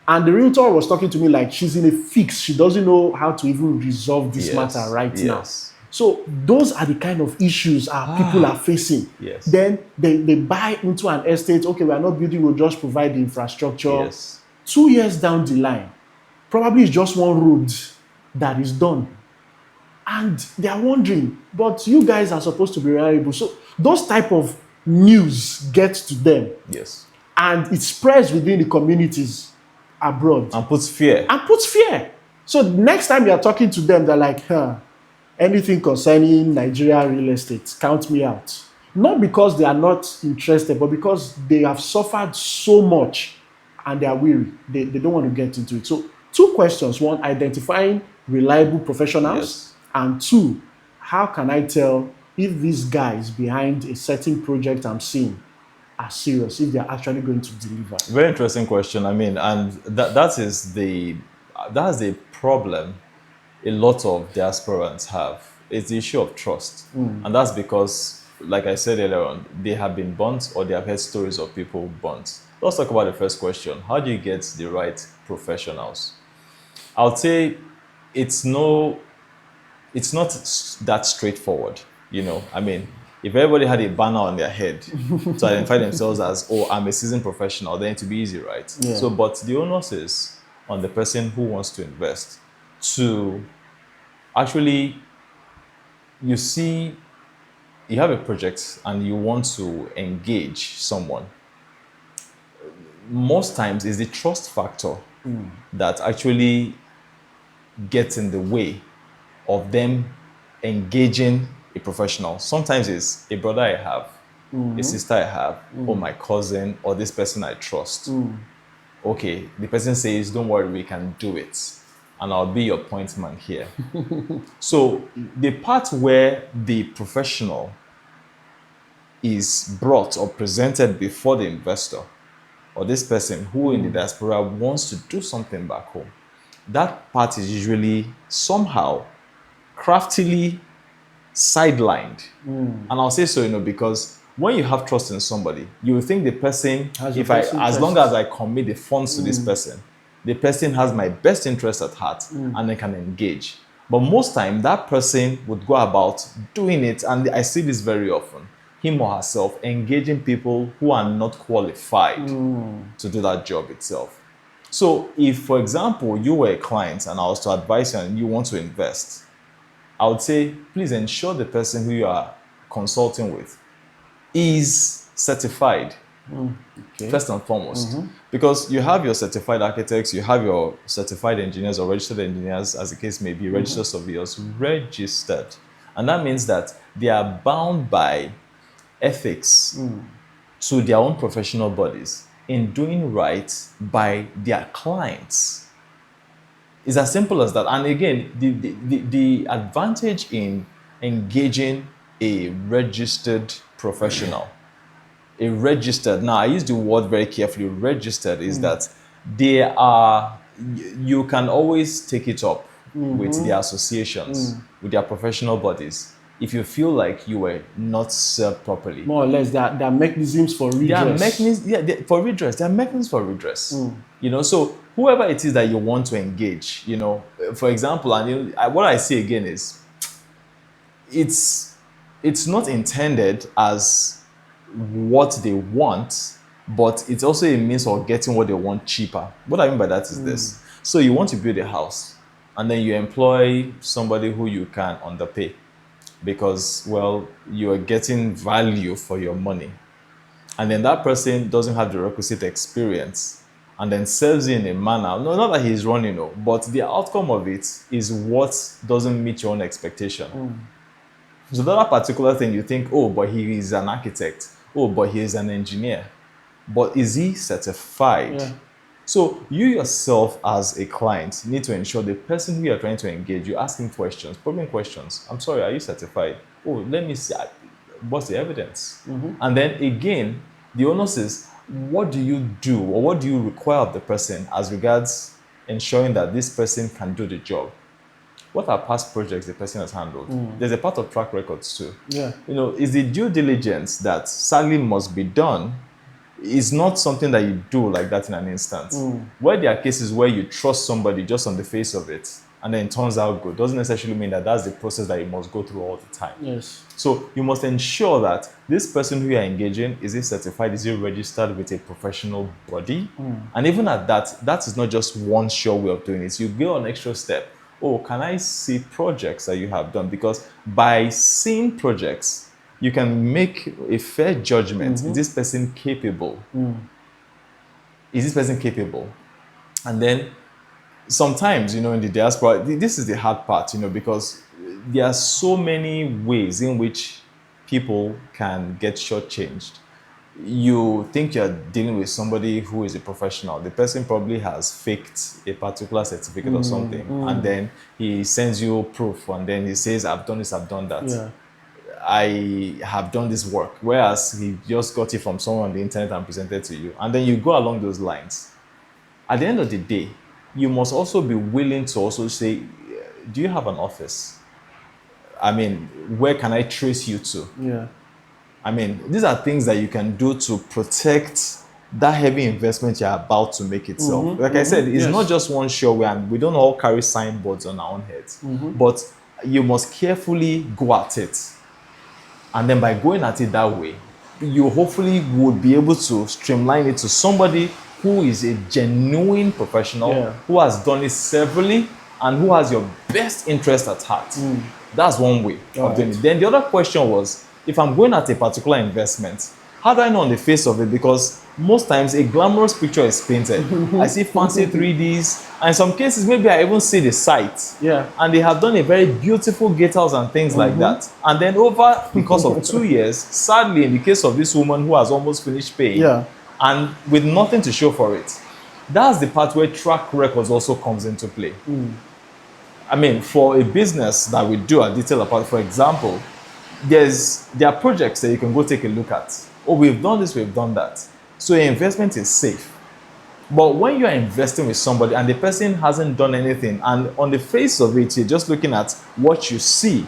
And the realtor was talking to me like she's in a fix. She doesn't know how to even resolve this matter right now. So those are the kind of issues our people are facing. Yes. Then they buy into an estate. Okay, we are not building, we'll just provide the infrastructure. Yes. 2 years down the line, probably it's just one road that is done. And they are wondering, but you guys are supposed to be reliable. So those type of news gets to them. Yes. And it spreads within the communities abroad. And puts fear. So next time you're talking to them, they're like, anything concerning Nigeria real estate, count me out. Not because they are not interested, but because they have suffered so much and they are weary. They don't want to get into it. So 2 questions. 1, identifying reliable professionals. Yes. And 2, how can I tell if these guys behind a certain project I'm seeing are serious, if they're actually going to deliver? Very interesting question. I mean, and that's the problem a lot of diasporans have. It's the issue of trust. And that's because, like I said earlier on, they have been burnt or they have heard stories of people burnt. Let's talk about the first question. How do you get the right professionals? I would say it's not that straightforward. I mean, if everybody had a banner on their head to identify themselves as, oh, I'm a seasoned professional, then it would be easy, right? Yeah. So, but the onus is on the person who wants to invest to actually, you have a project and you want to engage someone. Most times it's the trust factor that actually gets in the way of them engaging a professional. Sometimes it's a brother I have, a sister I have, or my cousin, or this person I trust. Okay, the person says, don't worry, we can do it. And I'll be your point man here. So the part where the professional is brought or presented before the investor, or this person who in the diaspora wants to do something back home, that part is usually somehow craftily sidelined. And I'll say so, because when you have trust in somebody, you will think the person, as long as I commit the funds to this person, the person has my best interest at heart and they can engage. But most time, that person would go about doing it, and I see this very often, him or herself engaging people who are not qualified to do that job itself. So if, for example, you were a client and I was to advise you and you want to invest, I would say, please ensure the person who you are consulting with is certified, first and foremost. Because you have your certified architects, you have your certified engineers or registered engineers, as the case may be, registered surveyors, registered. And that means that they are bound by ethics to their own professional bodies in doing right by their clients. It's as simple as that. And again, the advantage in engaging a registered professional, now I use the word very carefully, registered, is that you can always take it up with the associations, with their professional bodies, if you feel like you were not served properly. More or less, there are mechanisms for redress. There are mechanisms for redress. So whoever it is that you want to engage, for example, and what I say again is, it's not intended as what they want, but it's also a means of getting what they want cheaper. What I mean by that is this. So you want to build a house, and then you employ somebody who you can underpay because, well, you are getting value for your money. And then that person doesn't have the requisite experience and then serves you in a manner, no, not that he's running, but the outcome of it is what doesn't meet your own expectation. So that particular thing, you think, oh, but he is an architect. Oh, but he is an engineer. But is he certified? So you yourself as a client need to ensure the person who you're trying to engage, you ask him questions, probing questions. I'm sorry, are you certified? Oh, let me see. What's the evidence? And then again, the onus is, what do you do or what do you require of the person as regards ensuring that this person can do the job? What are past projects the person has handled? There's a part of track records too. Yeah. Is the due diligence that sadly must be done is not something that you do like that in an instant. Where there are cases where you trust somebody just on the face of it and then it turns out good, doesn't necessarily mean that that's the process that you must go through all the time. Yes. So you must ensure that this person who you're engaging, is he certified, is he registered with a professional body? And even at that, that is not just one sure way of doing it. You go an extra step. Oh, can I see projects that you have done? Because by seeing projects, you can make a fair judgment. Is this person capable? Is this person capable? And then sometimes, in the diaspora, this is the hard part, because there are so many ways in which people can get shortchanged. You think you're dealing with somebody who is a professional. The person probably has faked a particular certificate or something, and then he sends you proof, and then he says, I've done this, I've done that. Yeah. I have done this work, whereas he just got it from someone on the internet and presented to you. And then you go along those lines. At the end of the day, you must also be willing to also say, do you have an office? I mean, where can I trace you to? Yeah. I mean, these are things that you can do to protect that heavy investment you're about to make itself. I said, it's not just one show and we don't all carry signboards on our own heads, but you must carefully go at it. And then by going at it that way, you hopefully would be able to streamline it to somebody who is a genuine professional, who has done it severally, and who has your best interest at heart. That's one way of doing it. Then the other question was, if I'm going at a particular investment, how do I know on the face of it? Because most times a glamorous picture is painted. I see fancy 3Ds, and in some cases, maybe I even see the site. Yeah. And they have done a very beautiful gatehouse and things like that. And then over, because of 2 years, sadly, in the case of this woman who has almost finished paying, and with nothing to show for it, that's the part where track records also comes into play. I mean, for a business that we do a detail apart, for example, there are projects that you can go take a look at. Oh, we've done this, we've done that. So your investment is safe. But when you are investing with somebody and the person hasn't done anything, and on the face of it, you're just looking at what you see,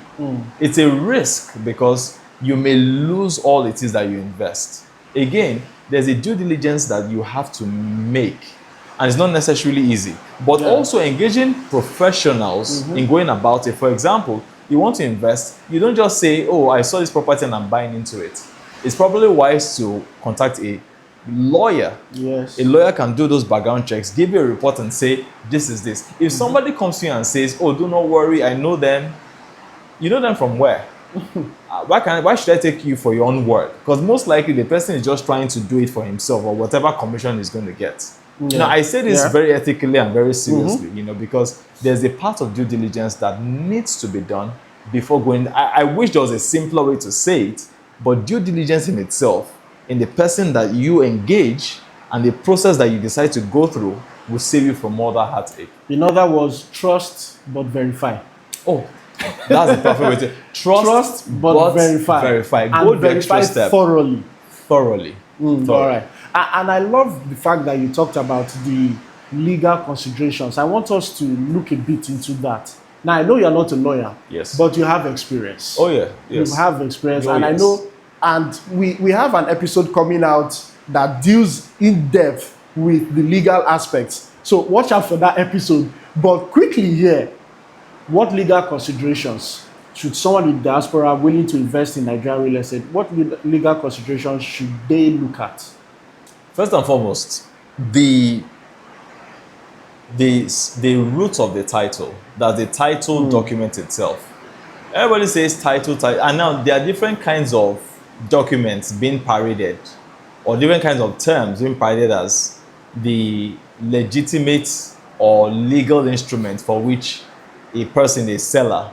it's a risk because you may lose all it is that you invest. Again, there's a due diligence that you have to make. And it's not necessarily easy. But also engaging professionals in going about it. For example, you want to invest, you don't just say, oh, I saw this property and I'm buying into it. It's probably wise to contact a lawyer. Yes. A lawyer can do those background checks, give you a report and say, this is this. If somebody comes to you and says, oh, do not worry, I know them. You know them from where? Why should I take you for your own word? Because most likely the person is just trying to do it for himself or whatever commission he's going to get. Now, I say this very ethically and very seriously, because there's a part of due diligence that needs to be done before going. I wish there was a simpler way to say it, but due diligence in itself, in the person that you engage and the process that you decide to go through will save you from all that heartache. In other words, trust but verify. Oh, that's the perfect way to trust but verify. And Go the verify extra step. thoroughly. Thoroughly. All right. And I love the fact that you talked about the legal considerations. I want us to look a bit into that. Now, I know you're not a lawyer, but you have experience. Oh, yeah. Yes. You have experience. Oh, and yes. I know, and we have an episode coming out that deals in depth with the legal aspects. So watch out for that episode. But quickly here, what legal considerations should someone in diaspora willing to invest in Nigerian real estate, what legal considerations should they look at? First and foremost, the root of the title, that's the title document itself. Everybody says title, and now there are different kinds of documents being paraded, or different kinds of terms being paraded as the legitimate or legal instrument for which a person, a seller,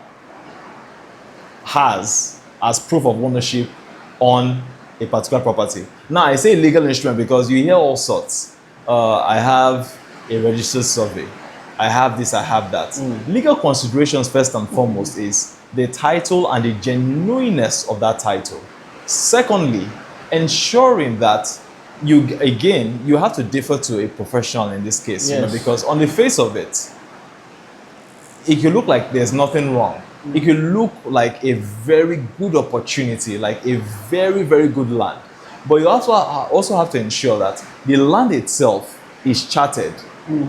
has as proof of ownership on a particular property. Now, I say legal instrument because you hear all sorts. I have a registered survey. I have this, I have that. Legal considerations, first and foremost, is the title and the genuineness of that title. Secondly, ensuring that you have to defer to a professional in this case, Yes. because on the face of it, it could look like there's nothing wrong. It could look like a very good opportunity, like a very, very good land. But you also have to ensure that the land itself is charted.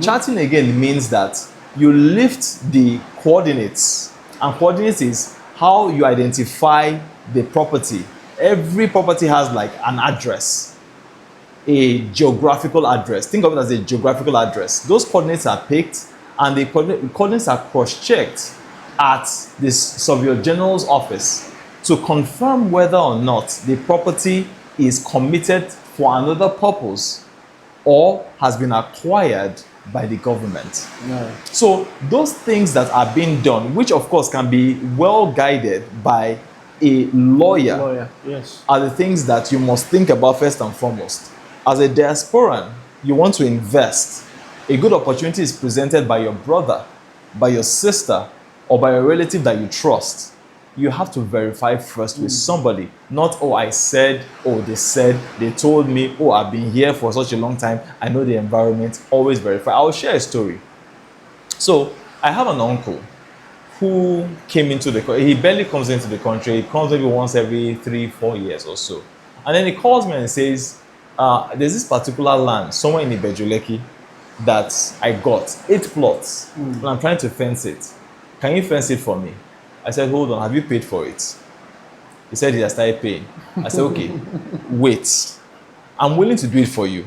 Charting again means that you lift the coordinates, and coordinates is how you identify the property. Every property has like an address, a geographical address. Think of it as a geographical address. Those coordinates are picked, and the coordinates are cross-checked at the Surveyor General's office to confirm whether or not the property is committed for another purpose or has been acquired by the government. Yeah. So those things that are being done, which of course can be well guided by a lawyer, Yes. are the things that you must think about first and foremost. As a diasporan, you want to invest. A good opportunity is presented by your brother, by your sister, or by a relative that you trust. You have to verify first with somebody. Not, oh, I said, oh, they said, they told me, oh, I've been here for such a long time, I know the environment. Always verify. I'll share a story. So I have an uncle who came into the country. He barely comes into the country. He comes maybe once every 3-4 years or so. And then he calls me and says, there's this particular land somewhere in Lekki that I got 8 plots, and I'm trying to fence it. Can you fence it for me? I said, hold on, have you paid for it? He said he has started paying. I said, okay, wait. I'm willing to do it for you,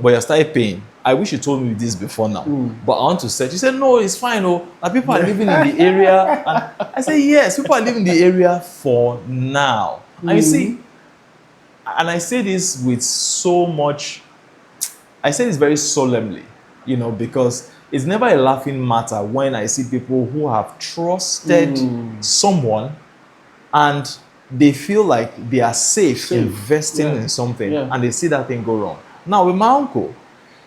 but you have started paying. I wish you told me this before now, but I want to search. He said, no, it's fine. Oh, and people are living in the area. And I said, yes, people are living in the area for now. And you see, and I say this with so much, I say this very solemnly, because it's never a laughing matter when I see people who have trusted someone and they feel like they are safe investing in something, and they see that thing go wrong. Now, with my uncle,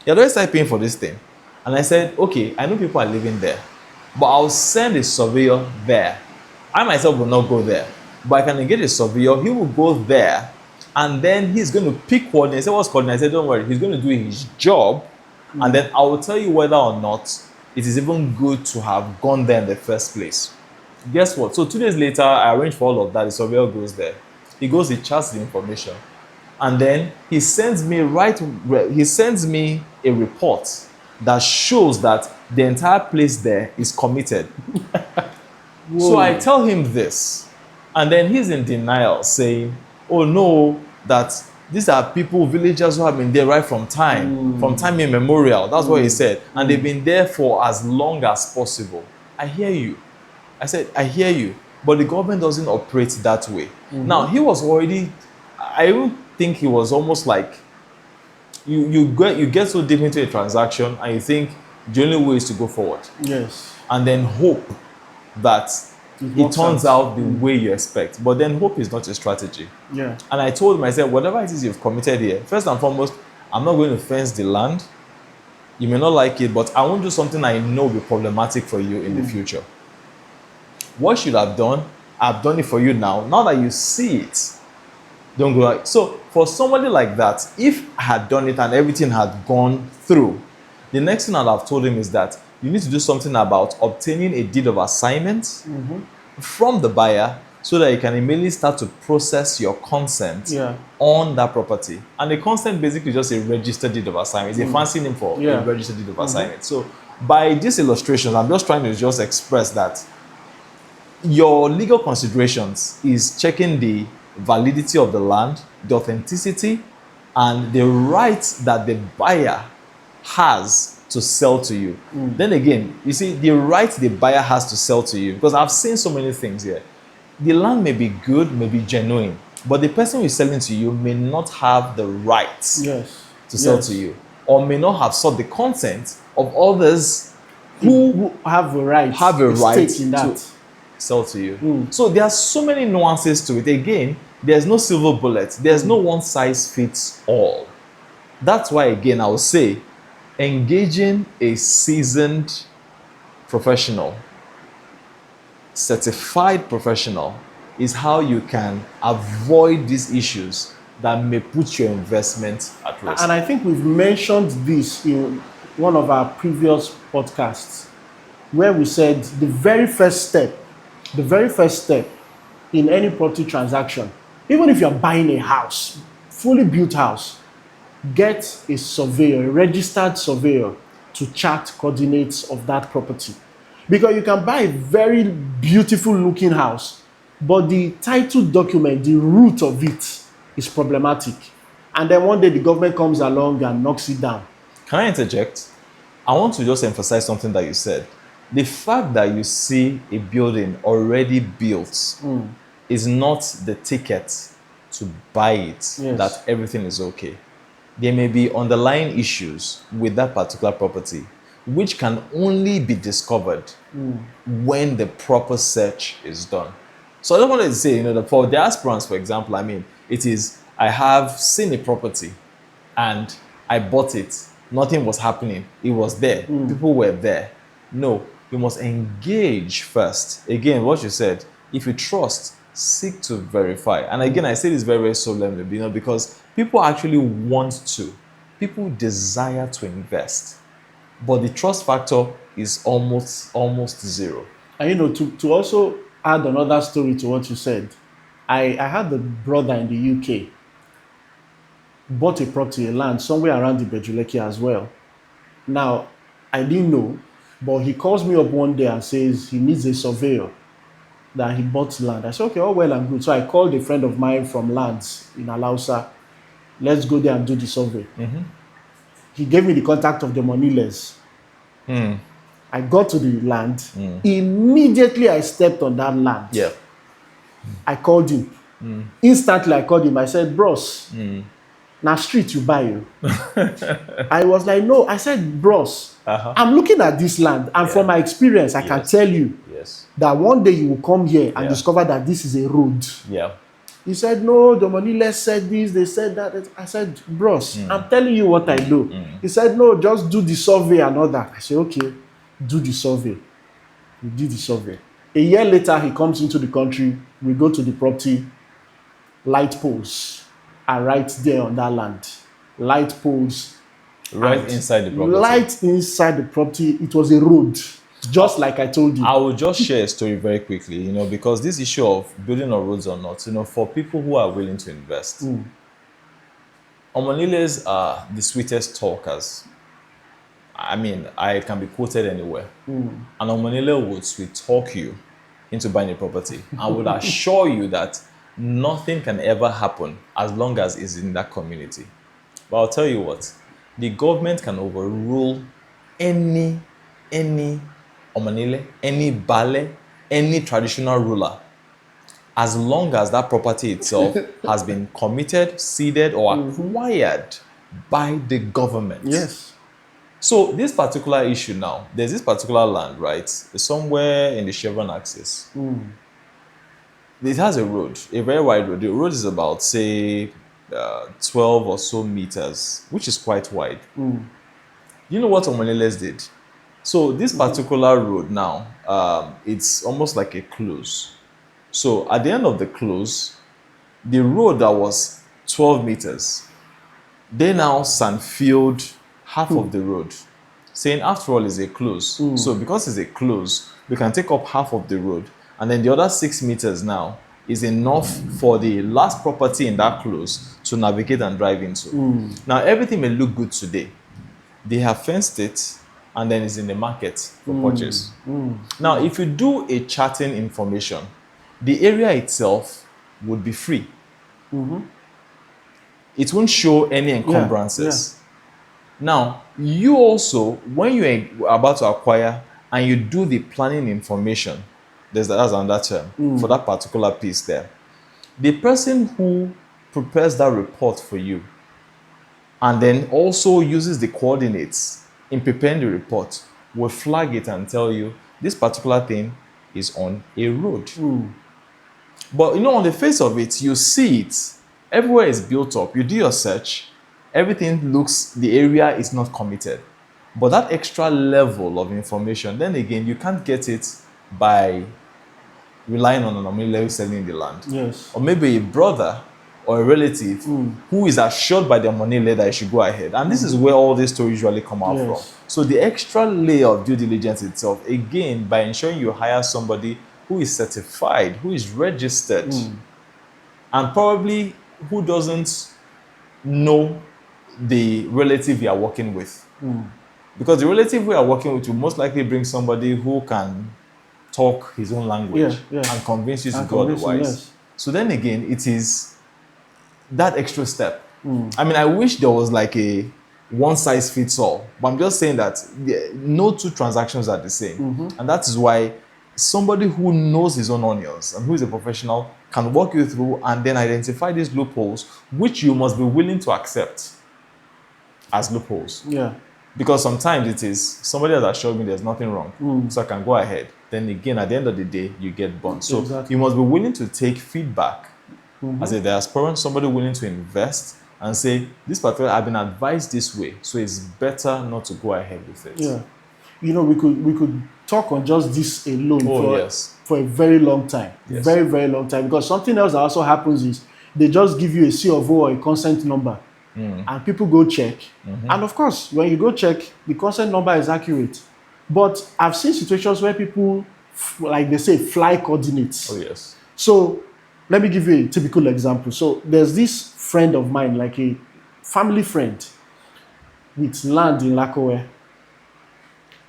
he had always started paying for this thing. And I said, okay, I know people are living there, but I'll send a surveyor there. I myself will not go there, but I can get a surveyor. He will go there, and then he's going to pick coordinates. I said, what's coordinates? I said, don't worry, he's going to do his job. And then I will tell you whether or not it is even good to have gone there in the first place. Guess what? So 2 days later, I arranged for all of that. The surveyor goes there. He goes, he charts the information. And then he sends me a report that shows that the entire place there is committed. So I tell him this. And then he's in denial, saying, oh no, that these are people, villagers who have been there right from time immemorial. That's what he said. And they've been there for as long as possible. I hear you. I said, I hear you. But the government doesn't operate that way. Now, he was already, I even think he was almost like, you get so deep into a transaction and you think the only way is to go forward. Yes. And then hope that it turns out the way you expect. But then hope is not a strategy. Yeah. And I told myself, whatever it is you've committed here, first and foremost, I'm not going to fence the land. You may not like it, but I won't do something I know will be problematic for you in the future. What should I've done? I've done it for you now. Now that you see it, don't go like. So for somebody like that, if I had done it and everything had gone through, the next thing I'd have told him is that you need to do something about obtaining a deed of assignment from the buyer so that you can immediately start to process your consent on that property. And the consent basically just a registered deed of assignment. It's a fancy name for a registered deed of assignment. So by these illustrations, I'm just trying to just express that your legal considerations is checking the validity of the land, the authenticity, and the right that the buyer has to sell to you. Then again, you see, the right the buyer has to sell to you, because I've seen so many things here. The land may be good, may be genuine, but the person who is selling to you may not have the right to sell to you, or may not have sought the consent of others who have a right, in that. to sell to you. So there are so many nuances to it. Again, there's no silver bullet. There's no one size fits all. That's why, again, I will say, Engaging a seasoned professional, certified professional, is how you can avoid these issues that may put your investment at risk. And I think we've mentioned this in one of our previous podcasts, where we said the very first step in any property transaction, even if you're buying a house, fully built house, get a surveyor, a registered surveyor, to chart coordinates of that property. Because you can buy a very beautiful looking house, but the title document, the root of it, is problematic. And then one day the government comes along and knocks it down. Can I interject? I want to just emphasize something that you said. The fact that you see a building already built is not the ticket to buy it, Yes. that everything is okay. There may be underlying issues with that particular property, which can only be discovered when the proper search is done. So I don't want to say, that for diasporans, for example, I have seen a property and I bought it. Nothing was happening. It was there. People were there. No, you must engage first. Again, what you said, if you trust, seek to verify. And again, I say this very, very solemnly, because people actually want to. People desire to invest. But the trust factor is almost zero. And to also add another story to what you said, I had a brother in the UK, bought a property, a land somewhere around the Lekki as well. Now, I didn't know, but he calls me up one day and says he needs a surveyor, that he bought land. I said, okay, all well and good. So I called a friend of mine from lands in Alausa. Let's go there and do the survey. He gave me the contact of the Moniles. I got to the land. Immediately I stepped on that land. Yeah. I called him. Instantly I called him. I said, bros, now street you buy you. I was like, no. I said, bros, I'm looking at this land, and from my experience, I can tell you that one day you will come here and discover that this is a road. Yeah. He said, no, the Moniles said this, they said that. I said, bros, I'm telling you what I do. He said, no, just do the survey and all that. I said, okay, do the survey. We did the survey. A year later, he comes into the country. We go to the property. Light poles are right there on that land. Light poles. Right inside the property. Light inside the property. It was a road, just like I told you. I will just share a story very quickly, because this issue of building on roads or not, for people who are willing to invest, Omaniles are the sweetest talkers. I mean, I can be quoted anywhere. An Omanile would sweet talk you into buying a property. I would assure you that nothing can ever happen as long as it's in that community. But I'll tell you what, the government can overrule any Omanile, any Bale, any traditional ruler, as long as that property itself has been committed, ceded, or acquired by the government. Yes. So this particular issue now, there's this particular land, right? It's somewhere in the Chevron axis. It has a road, a very wide road. The road is about, say, 12 or so meters, which is quite wide. You know what Omaniles did? So this particular road now, it's almost like a close. So at the end of the close, the road that was 12 meters, they now sandfilled half of the road, saying after all it's a close. So because it's a close, we can take up half of the road, and then the other 6 meters now is enough for the last property in that close to navigate and drive into. Now everything may look good today. They have fenced it, and then it's in the market for purchase. Now if you do a charting information, the area itself would be free. It won't show any encumbrances. Now, you also, when you're about to acquire and you do the planning information, that's another term for that particular piece there. The person who prepares that report for you and then also uses the coordinates in preparing the report will flag it and tell you this particular thing is on a road. But on the face of it, you see it. Everywhere is built up. You do your search. Everything looks, the area is not committed. But that extra level of information, then again, you can't get it by relying on an Omile selling the land. Yes. Or maybe a brother or a relative who is assured by their money that you should go ahead. And this is where all these stories usually come out from. Yes. So the extra layer of due diligence itself, again, by ensuring you hire somebody who is certified, who is registered, and probably who doesn't know the relative you are working with. Because the relative we are working with will most likely bring somebody who can talk his own language and convince you to go otherwise. Yes. So then again, it is that extra step. I mean, I wish there was like a one size fits all, but I'm just saying that no two transactions are the same. And that is why somebody who knows his own onions and who is a professional can walk you through and then identify these loopholes, which you must be willing to accept as loopholes. Yeah. Because sometimes it is somebody has assured me there's nothing wrong, so I can go ahead. Then again, at the end of the day, you get burnt. So you must be willing to take feedback as a diasporan, somebody willing to invest and say, this particular, I've been advised this way, so it's better not to go ahead with it. Yeah. You know, we could talk on just this alone for a very long time. Yes. Very, very long time. Because something else that also happens is they just give you a C of O or a consent number. And people go check. And of course, when you go check, the consent number is accurate. But I've seen situations where people, like they say, fly coordinates. Oh, yes. So let me give you a typical example. So there's this friend of mine, like a family friend, with land in Lakowe.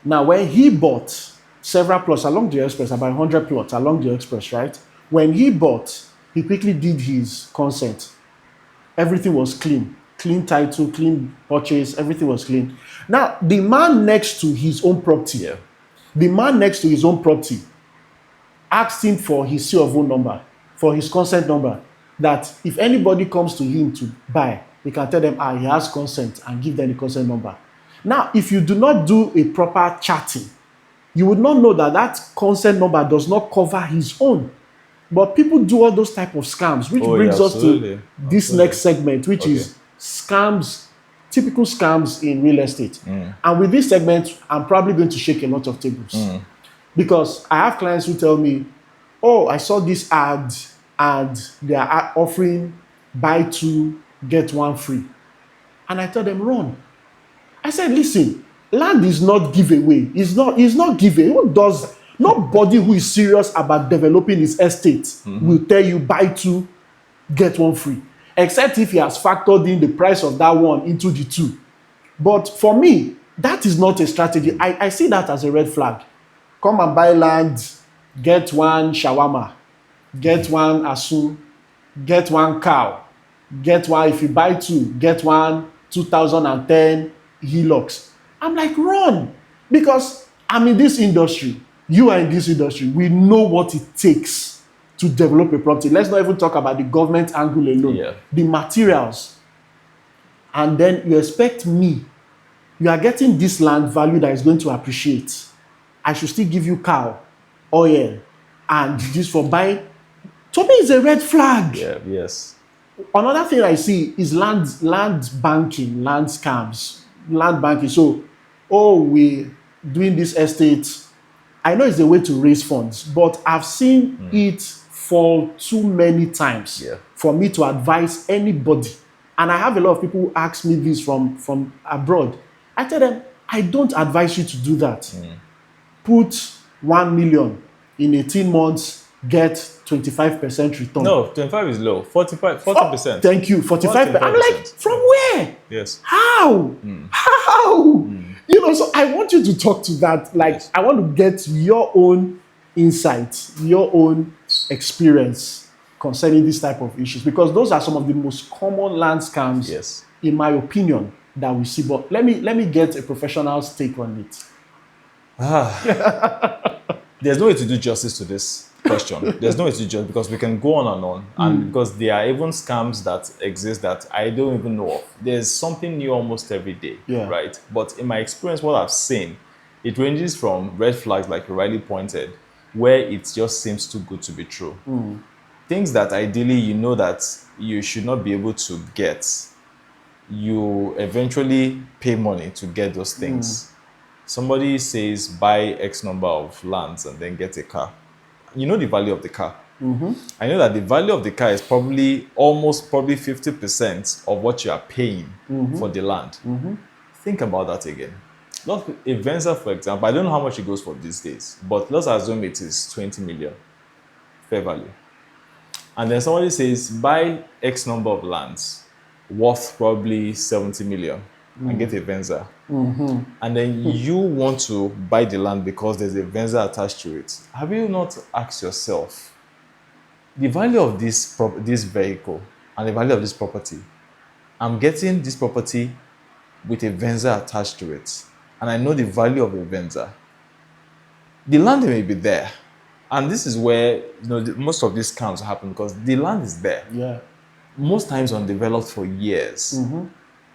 Now, when he bought several plots along the express, about 100 plots along the express, right? When he bought, he quickly did his consent. Everything was clean. Clean title, clean purchase, everything was clean. Now, the man next to his own property, asked him for his C of O number, for his consent number, that if anybody comes to him to buy, he can tell them, he has consent, and give them the consent number. Now, if you do not do a proper chatting, you would not know that that consent number does not cover his own. But people do all those type of scams, which brings us to this next segment, which is scams, typical scams in real estate. And with this segment, I'm probably going to shake a lot of tables. Because I have clients who tell me, I saw this ad and they are offering buy two, get one free. And I tell them, run. I said, listen, land is not giveaway. It's not giveaway. Who does? Nobody who is serious about developing his estate will tell you buy two, get one free. Except if he has factored in the price of that one into the two. But for me, that is not a strategy. I see that as a red flag. Come and buy land, get one shawarma, get one asu, get one cow, get one, if you buy two, get one 2010 Hilux. I'm like, run. Because I'm in this industry. You are in this industry. We know what it takes to develop a property. Let's not even talk about the government angle alone. The materials. And then you expect me, you are getting this land value that is going to appreciate. I should still give you cow, oil, and this for buying. To me, it's a red flag. Yes. Another thing I see is land banking, land scams, land banking. So, we're doing this estate. I know it's a way to raise funds, but I've seen it fall too many times for me to advise anybody. And I have a lot of people who ask me this from abroad. I tell them, I don't advise you to do that. Put 1 million in 18 months, get 25% return. No, 25 is low. 40%. Thank you, 45%. I'm like, from where? Yes. How? How? You know, so I want you to talk to that. Like, I want to get your own insight, your own experience concerning this type of issues, because those are some of the most common land scams, in my opinion, that we see. But let me get a professional's take on it. There's no way to do justice to this question. There's no way to do justice, because we can go on, and because there are even scams that exist that I don't even know of. There's something new almost every day, right? But in my experience, what I've seen, it ranges from red flags, like you rightly pointed, where it just seems too good to be true. Things that ideally you know that you should not be able to get, you eventually pay money to get those things. Somebody says buy X number of lands and then get a car. You know the value of the car. I know that the value of the car is probably almost probably 50% of what you are paying for the land. Think about that again. Not a Venza, for example, I don't know how much it goes for these days, but let's assume it is 20 million fair value. And then somebody says buy X number of lands worth probably 70 million and get a Venza. And then you want to buy the land because there's a Venza attached to it. Have you not asked yourself the value of this vehicle and the value of this property? I'm getting this property with a Venza attached to it, and I know the value of a Venza. The land may be there, and this is where most of these scams happen because the land is there. Yeah. Most times undeveloped for years.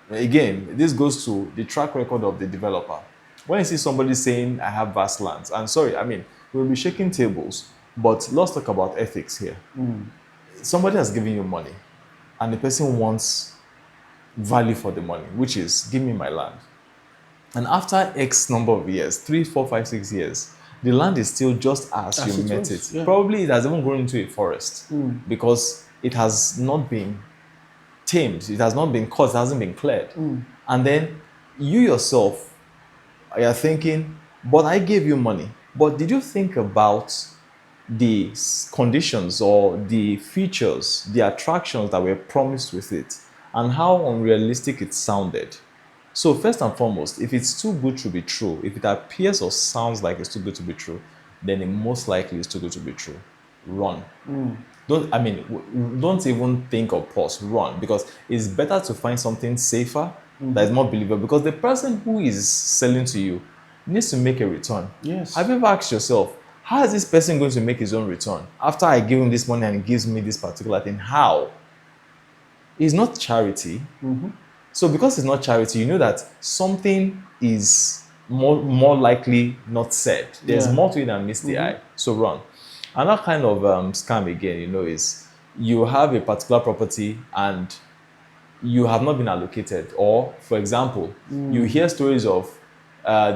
Again, this goes to the track record of the developer. When you see somebody saying, I have vast lands, and sorry, I mean, we'll be shaking tables, but let's talk about ethics here. Somebody has given you money, and the person wants value for the money, which is, give me my land. And after X number of years, 3, 4, 5, 6 years, the land is still just as you met it. Yeah. Probably it has even grown into a forest because it has not been tamed, it has not been cut, it hasn't been cleared. And then you yourself are thinking, but I gave you money. But did you think about the conditions or the features, the attractions that were promised with it, and how unrealistic it sounded? So first and foremost, if it's too good to be true, if it appears or sounds like it's too good to be true, then it most likely is too good to be true. Run. Don't even think or pause. Run, because it's better to find something safer that is more believable. Because the person who is selling to you needs to make a return. Yes. Have you ever asked yourself, how is this person going to make his own return after I give him this money and he gives me this particular thing? How? It's not charity. So because it's not charity, you know that something is more likely not said. There's more to it than meets the eye. So run. Another kind of scam again, is you have a particular property and you have not been allocated. Or, for example, you hear stories of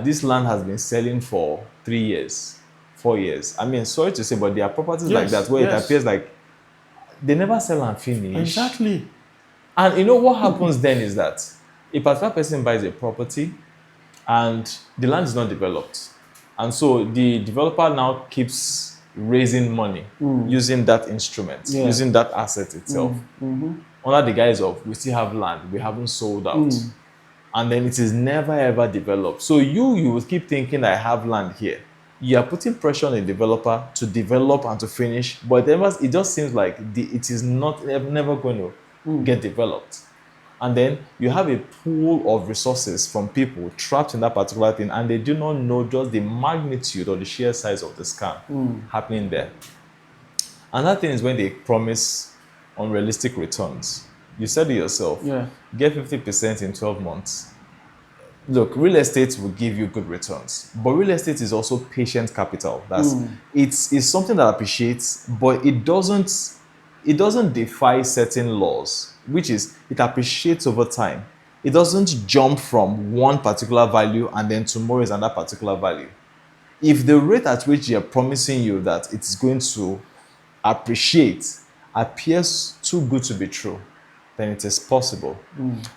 this land has been selling for 3 years, 4 years. I mean, sorry to say, but there are properties like that where it appears like they never sell and finish. Exactly. And what happens then is that a particular person buys a property and the land is not developed. And so the developer now keeps raising money using that instrument, using that asset itself. Under the guise of, we still have land, we haven't sold out. And then it is never ever developed. So you will keep thinking, I have land here. You are putting pressure on the developer to develop and to finish, but it just seems like it is never going to get developed. And then you have a pool of resources from people trapped in that particular thing, and they do not know just the magnitude or the sheer size of the scam happening there. Another thing is when they promise unrealistic returns. You said it yourself, get 50% in 12 months. Look, real estate will give you good returns, but real estate is also patient capital. It's something that appreciates, but it doesn't defy certain laws, which is it appreciates over time. It doesn't jump from one particular value and then tomorrow is another particular value. If the rate at which you're promising you that it's going to appreciate appears too good to be true, then it is possible.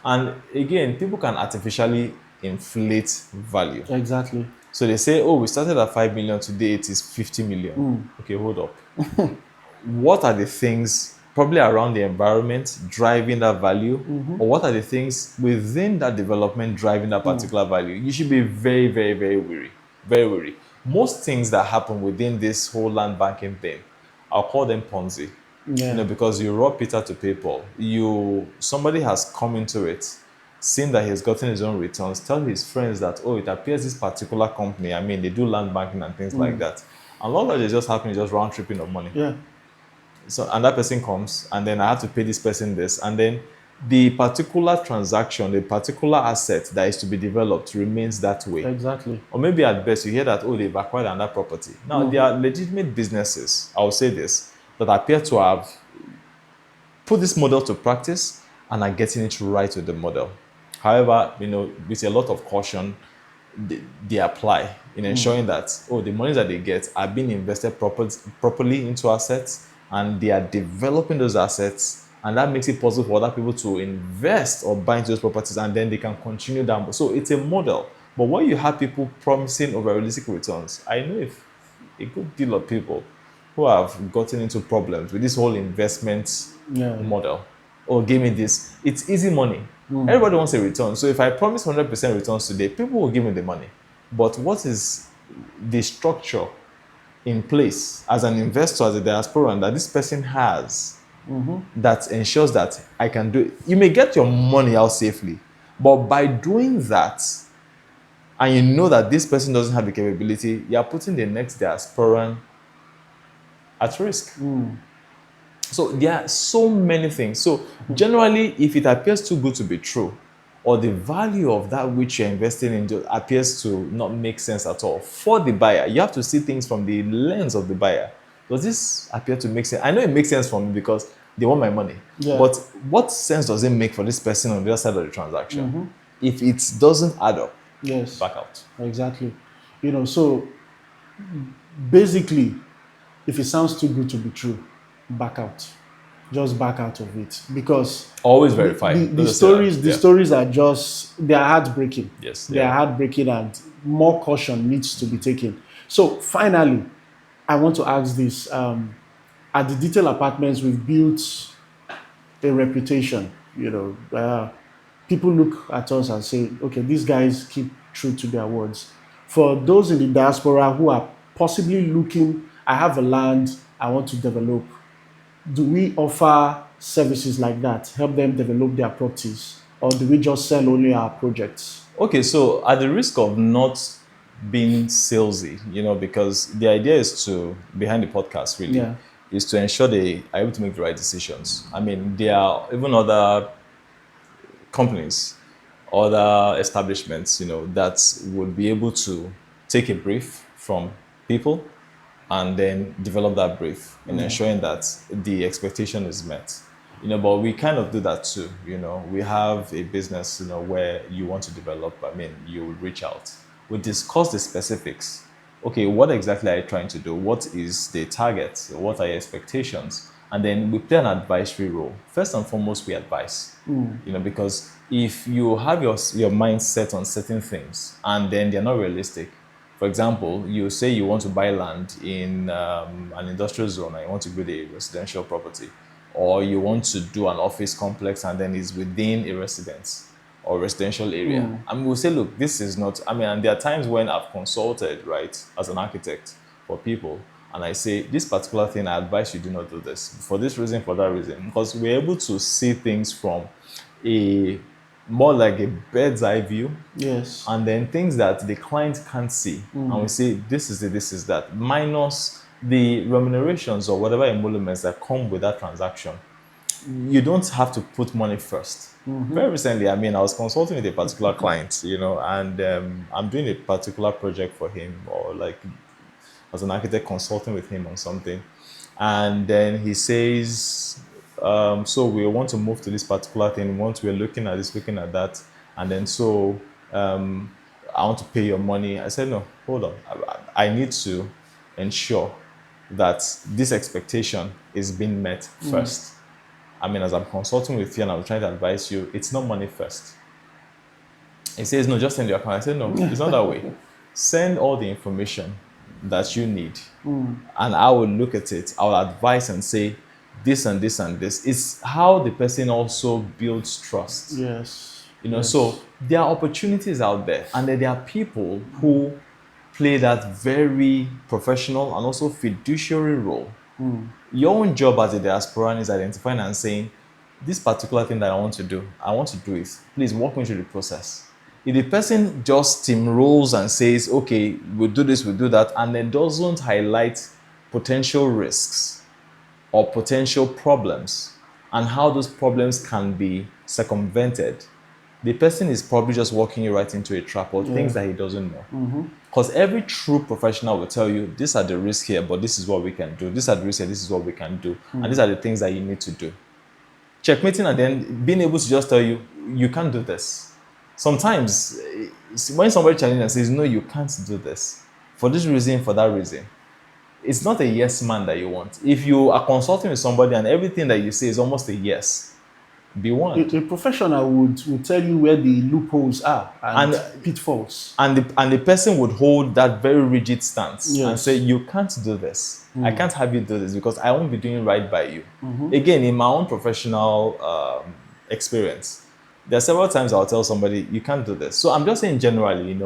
And again, people can artificially inflate value. Exactly. So they say, we started at 5 million, today it is 50 million. Okay, hold up. What are the things probably around the environment driving that value? Or what are the things within that development driving that particular value? You should be very, very, very wary. Very wary. Most things that happen within this whole land banking thing, I'll call them Ponzi. Because you rob Peter to pay Paul. Somebody has come into it, seen that he's gotten his own returns, tell his friends that, it appears this particular company, they do land banking and things like that. And all that is just happening is just round tripping of money. So, and that person comes, and then I have to pay this person this, and then the particular transaction, the particular asset that is to be developed remains that way. Exactly. Or maybe at best you hear that, they've acquired another property. Now, there are legitimate businesses, I'll say this, that appear to have put this model to practice and are getting it right with the model. However, with a lot of caution, they apply in ensuring that, oh, the money that they get are being invested properly into assets, and they are developing those assets, and that makes it possible for other people to invest or buy into those properties, and then they can continue down. So it's a model. But when you have people promising over realistic returns, I know if a good deal of people who have gotten into problems with this whole investment Yeah. model. Oh, give me this. It's easy money. Everybody wants a return. So if I promise 100% returns today, people will give me the money. But what is the structure in place as an investor, as a diasporan, that this person has that ensures that I can do it? You may get your money out safely, but by doing that, and you know that this person doesn't have the capability, you are putting the next diasporan at risk. So there are so many things. So generally, if it appears too good to be true, or the value of that which you're investing in appears to not make sense at all for the buyer, you have to see things from the lens of the buyer. Does this appear to make sense? I know it makes sense for me because they want my money. Yeah. But what sense does it make for this person on the other side of the transaction? If it doesn't add up, Yes. back out. Exactly. So basically, if it sounds too good to be true, back out. Just back out of it, because Always verify. the stories are they are heartbreaking. Yes, They are heartbreaking, and more caution needs to be taken. So finally, I want to ask this: at the Detail Apartments, we've built a reputation. People look at us and say, okay, these guys keep true to their words. For those in the diaspora who are possibly looking, I have a land, I want to develop, do we offer services like that, help them develop their properties, or do we just sell only our projects? Okay, so at the risk of not being salesy, because the idea is behind the podcast really, is to ensure they are able to make the right decisions. I mean, there are even other companies, other establishments, that would be able to take a brief from people and then develop that brief in ensuring that the expectation is met. But we kind of do that too. We have a business, where you want to develop, you will reach out. We discuss the specifics. Okay, what exactly are you trying to do? What is the target? What are your expectations? And then we play an advisory role. First and foremost, we advise. Because if you have your mind set on certain things and then they're not realistic, for example, you say you want to buy land in an industrial zone and you want to build a residential property, or you want to do an office complex and then it's within a residence or residential area. We'll say, look, this is not, and there are times when I've consulted, right, as an architect for people, and I say, this particular thing, I advise you do not do this for this reason, for that reason, because we're able to see things from more like a bird's eye view. Yes. And then things that the client can't see. And we say, this is it, this is that, minus the remunerations or whatever emoluments that come with that transaction. You don't have to put money first. Very recently, I was consulting with a particular client, and I'm doing a particular project for him, or like as an architect consulting with him on something. And then he says, so we want to move to this particular thing. Once we're looking at this, looking at that, and then I want to pay your money. I said, no, hold on. I need to ensure that this expectation is being met first. As I'm consulting with you and I'm trying to advise you, it's not money first. He says, no, just send your account. I said, no, it's not that way. Send all the information that you need, and I will look at it. I will advise and say, this and this and this. It's how the person also builds trust. Yes. So there are opportunities out there, and then there are people who play that very professional and also fiduciary role. Your own job as a diasporan is identifying and saying, this particular thing that I want to do it. Please walk me through the process. If the person just steamrolls and says, okay, we'll do this, we'll do that, and then doesn't highlight potential risks or potential problems and how those problems can be circumvented, the person is probably just walking you right into a trap or things that he doesn't know. Because every true professional will tell you, these are the risks here, but this is what we can do. These are the risks here, this is what we can do. And these are the things that you need to do. Checkmating and then being able to just tell you, you can't do this. Sometimes when somebody challenges and says, no, you can't do this, for this reason, for that reason, it's not a yes man that you want. If you are consulting with somebody and everything that you say is almost a yes, be warned. A professional would tell you where the loopholes are and And pitfalls. and the person would hold that very rigid stance and Yes. say, you can't do this. I can't have you do this because I won't be doing right by you. Again, in my own professional experience, there are several times I'll tell somebody, you can't do this. So I'm just saying generally,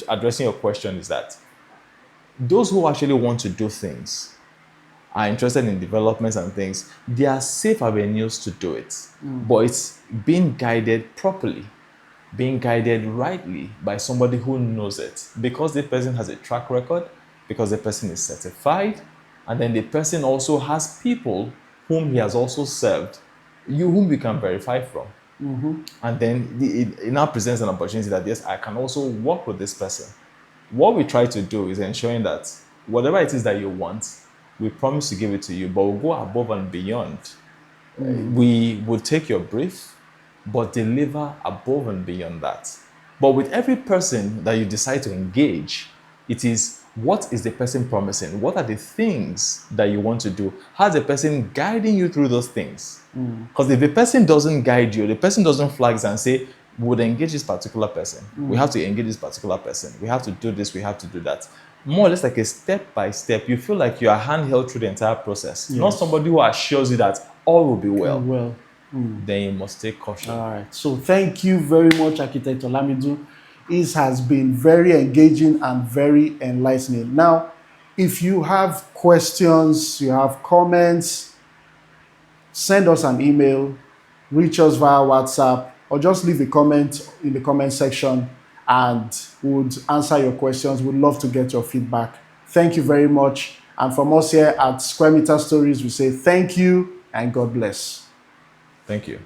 addressing your question is that those who actually want to do things, are interested in developments and things, there are safe avenues to do it. But it's being guided properly, being guided rightly by somebody who knows it. Because the person has a track record, because the person is certified, and then the person also has people whom he has also served, whom we can verify from. And then it now presents an opportunity that, yes, I can also work with this person. What we try to do is ensuring that whatever it is that you want, we promise to give it to you, but we'll go above and beyond. We will take your brief, but deliver above and beyond that. But with every person that you decide to engage, it is, what is the person promising? What are the things that you want to do? How's the person guiding you through those things? Because if the person doesn't guide you, the person doesn't flag and say, we would engage this particular person. We have to engage this particular person. We have to do this, we have to do that. More or less like a step by step. You feel like you are handheld through the entire process. Not somebody who assures you that all will be well. Then you must take caution. All right. So thank you very much, Architect Olamidun. It has been very engaging and very enlightening. Now, if you have questions, you have comments, send us an email, reach us via WhatsApp, or just leave a comment in the comment section and we would answer your questions. We'd love to get your feedback. Thank you very much. And from us here at Square Meter Stories, we say thank you and God bless. Thank you.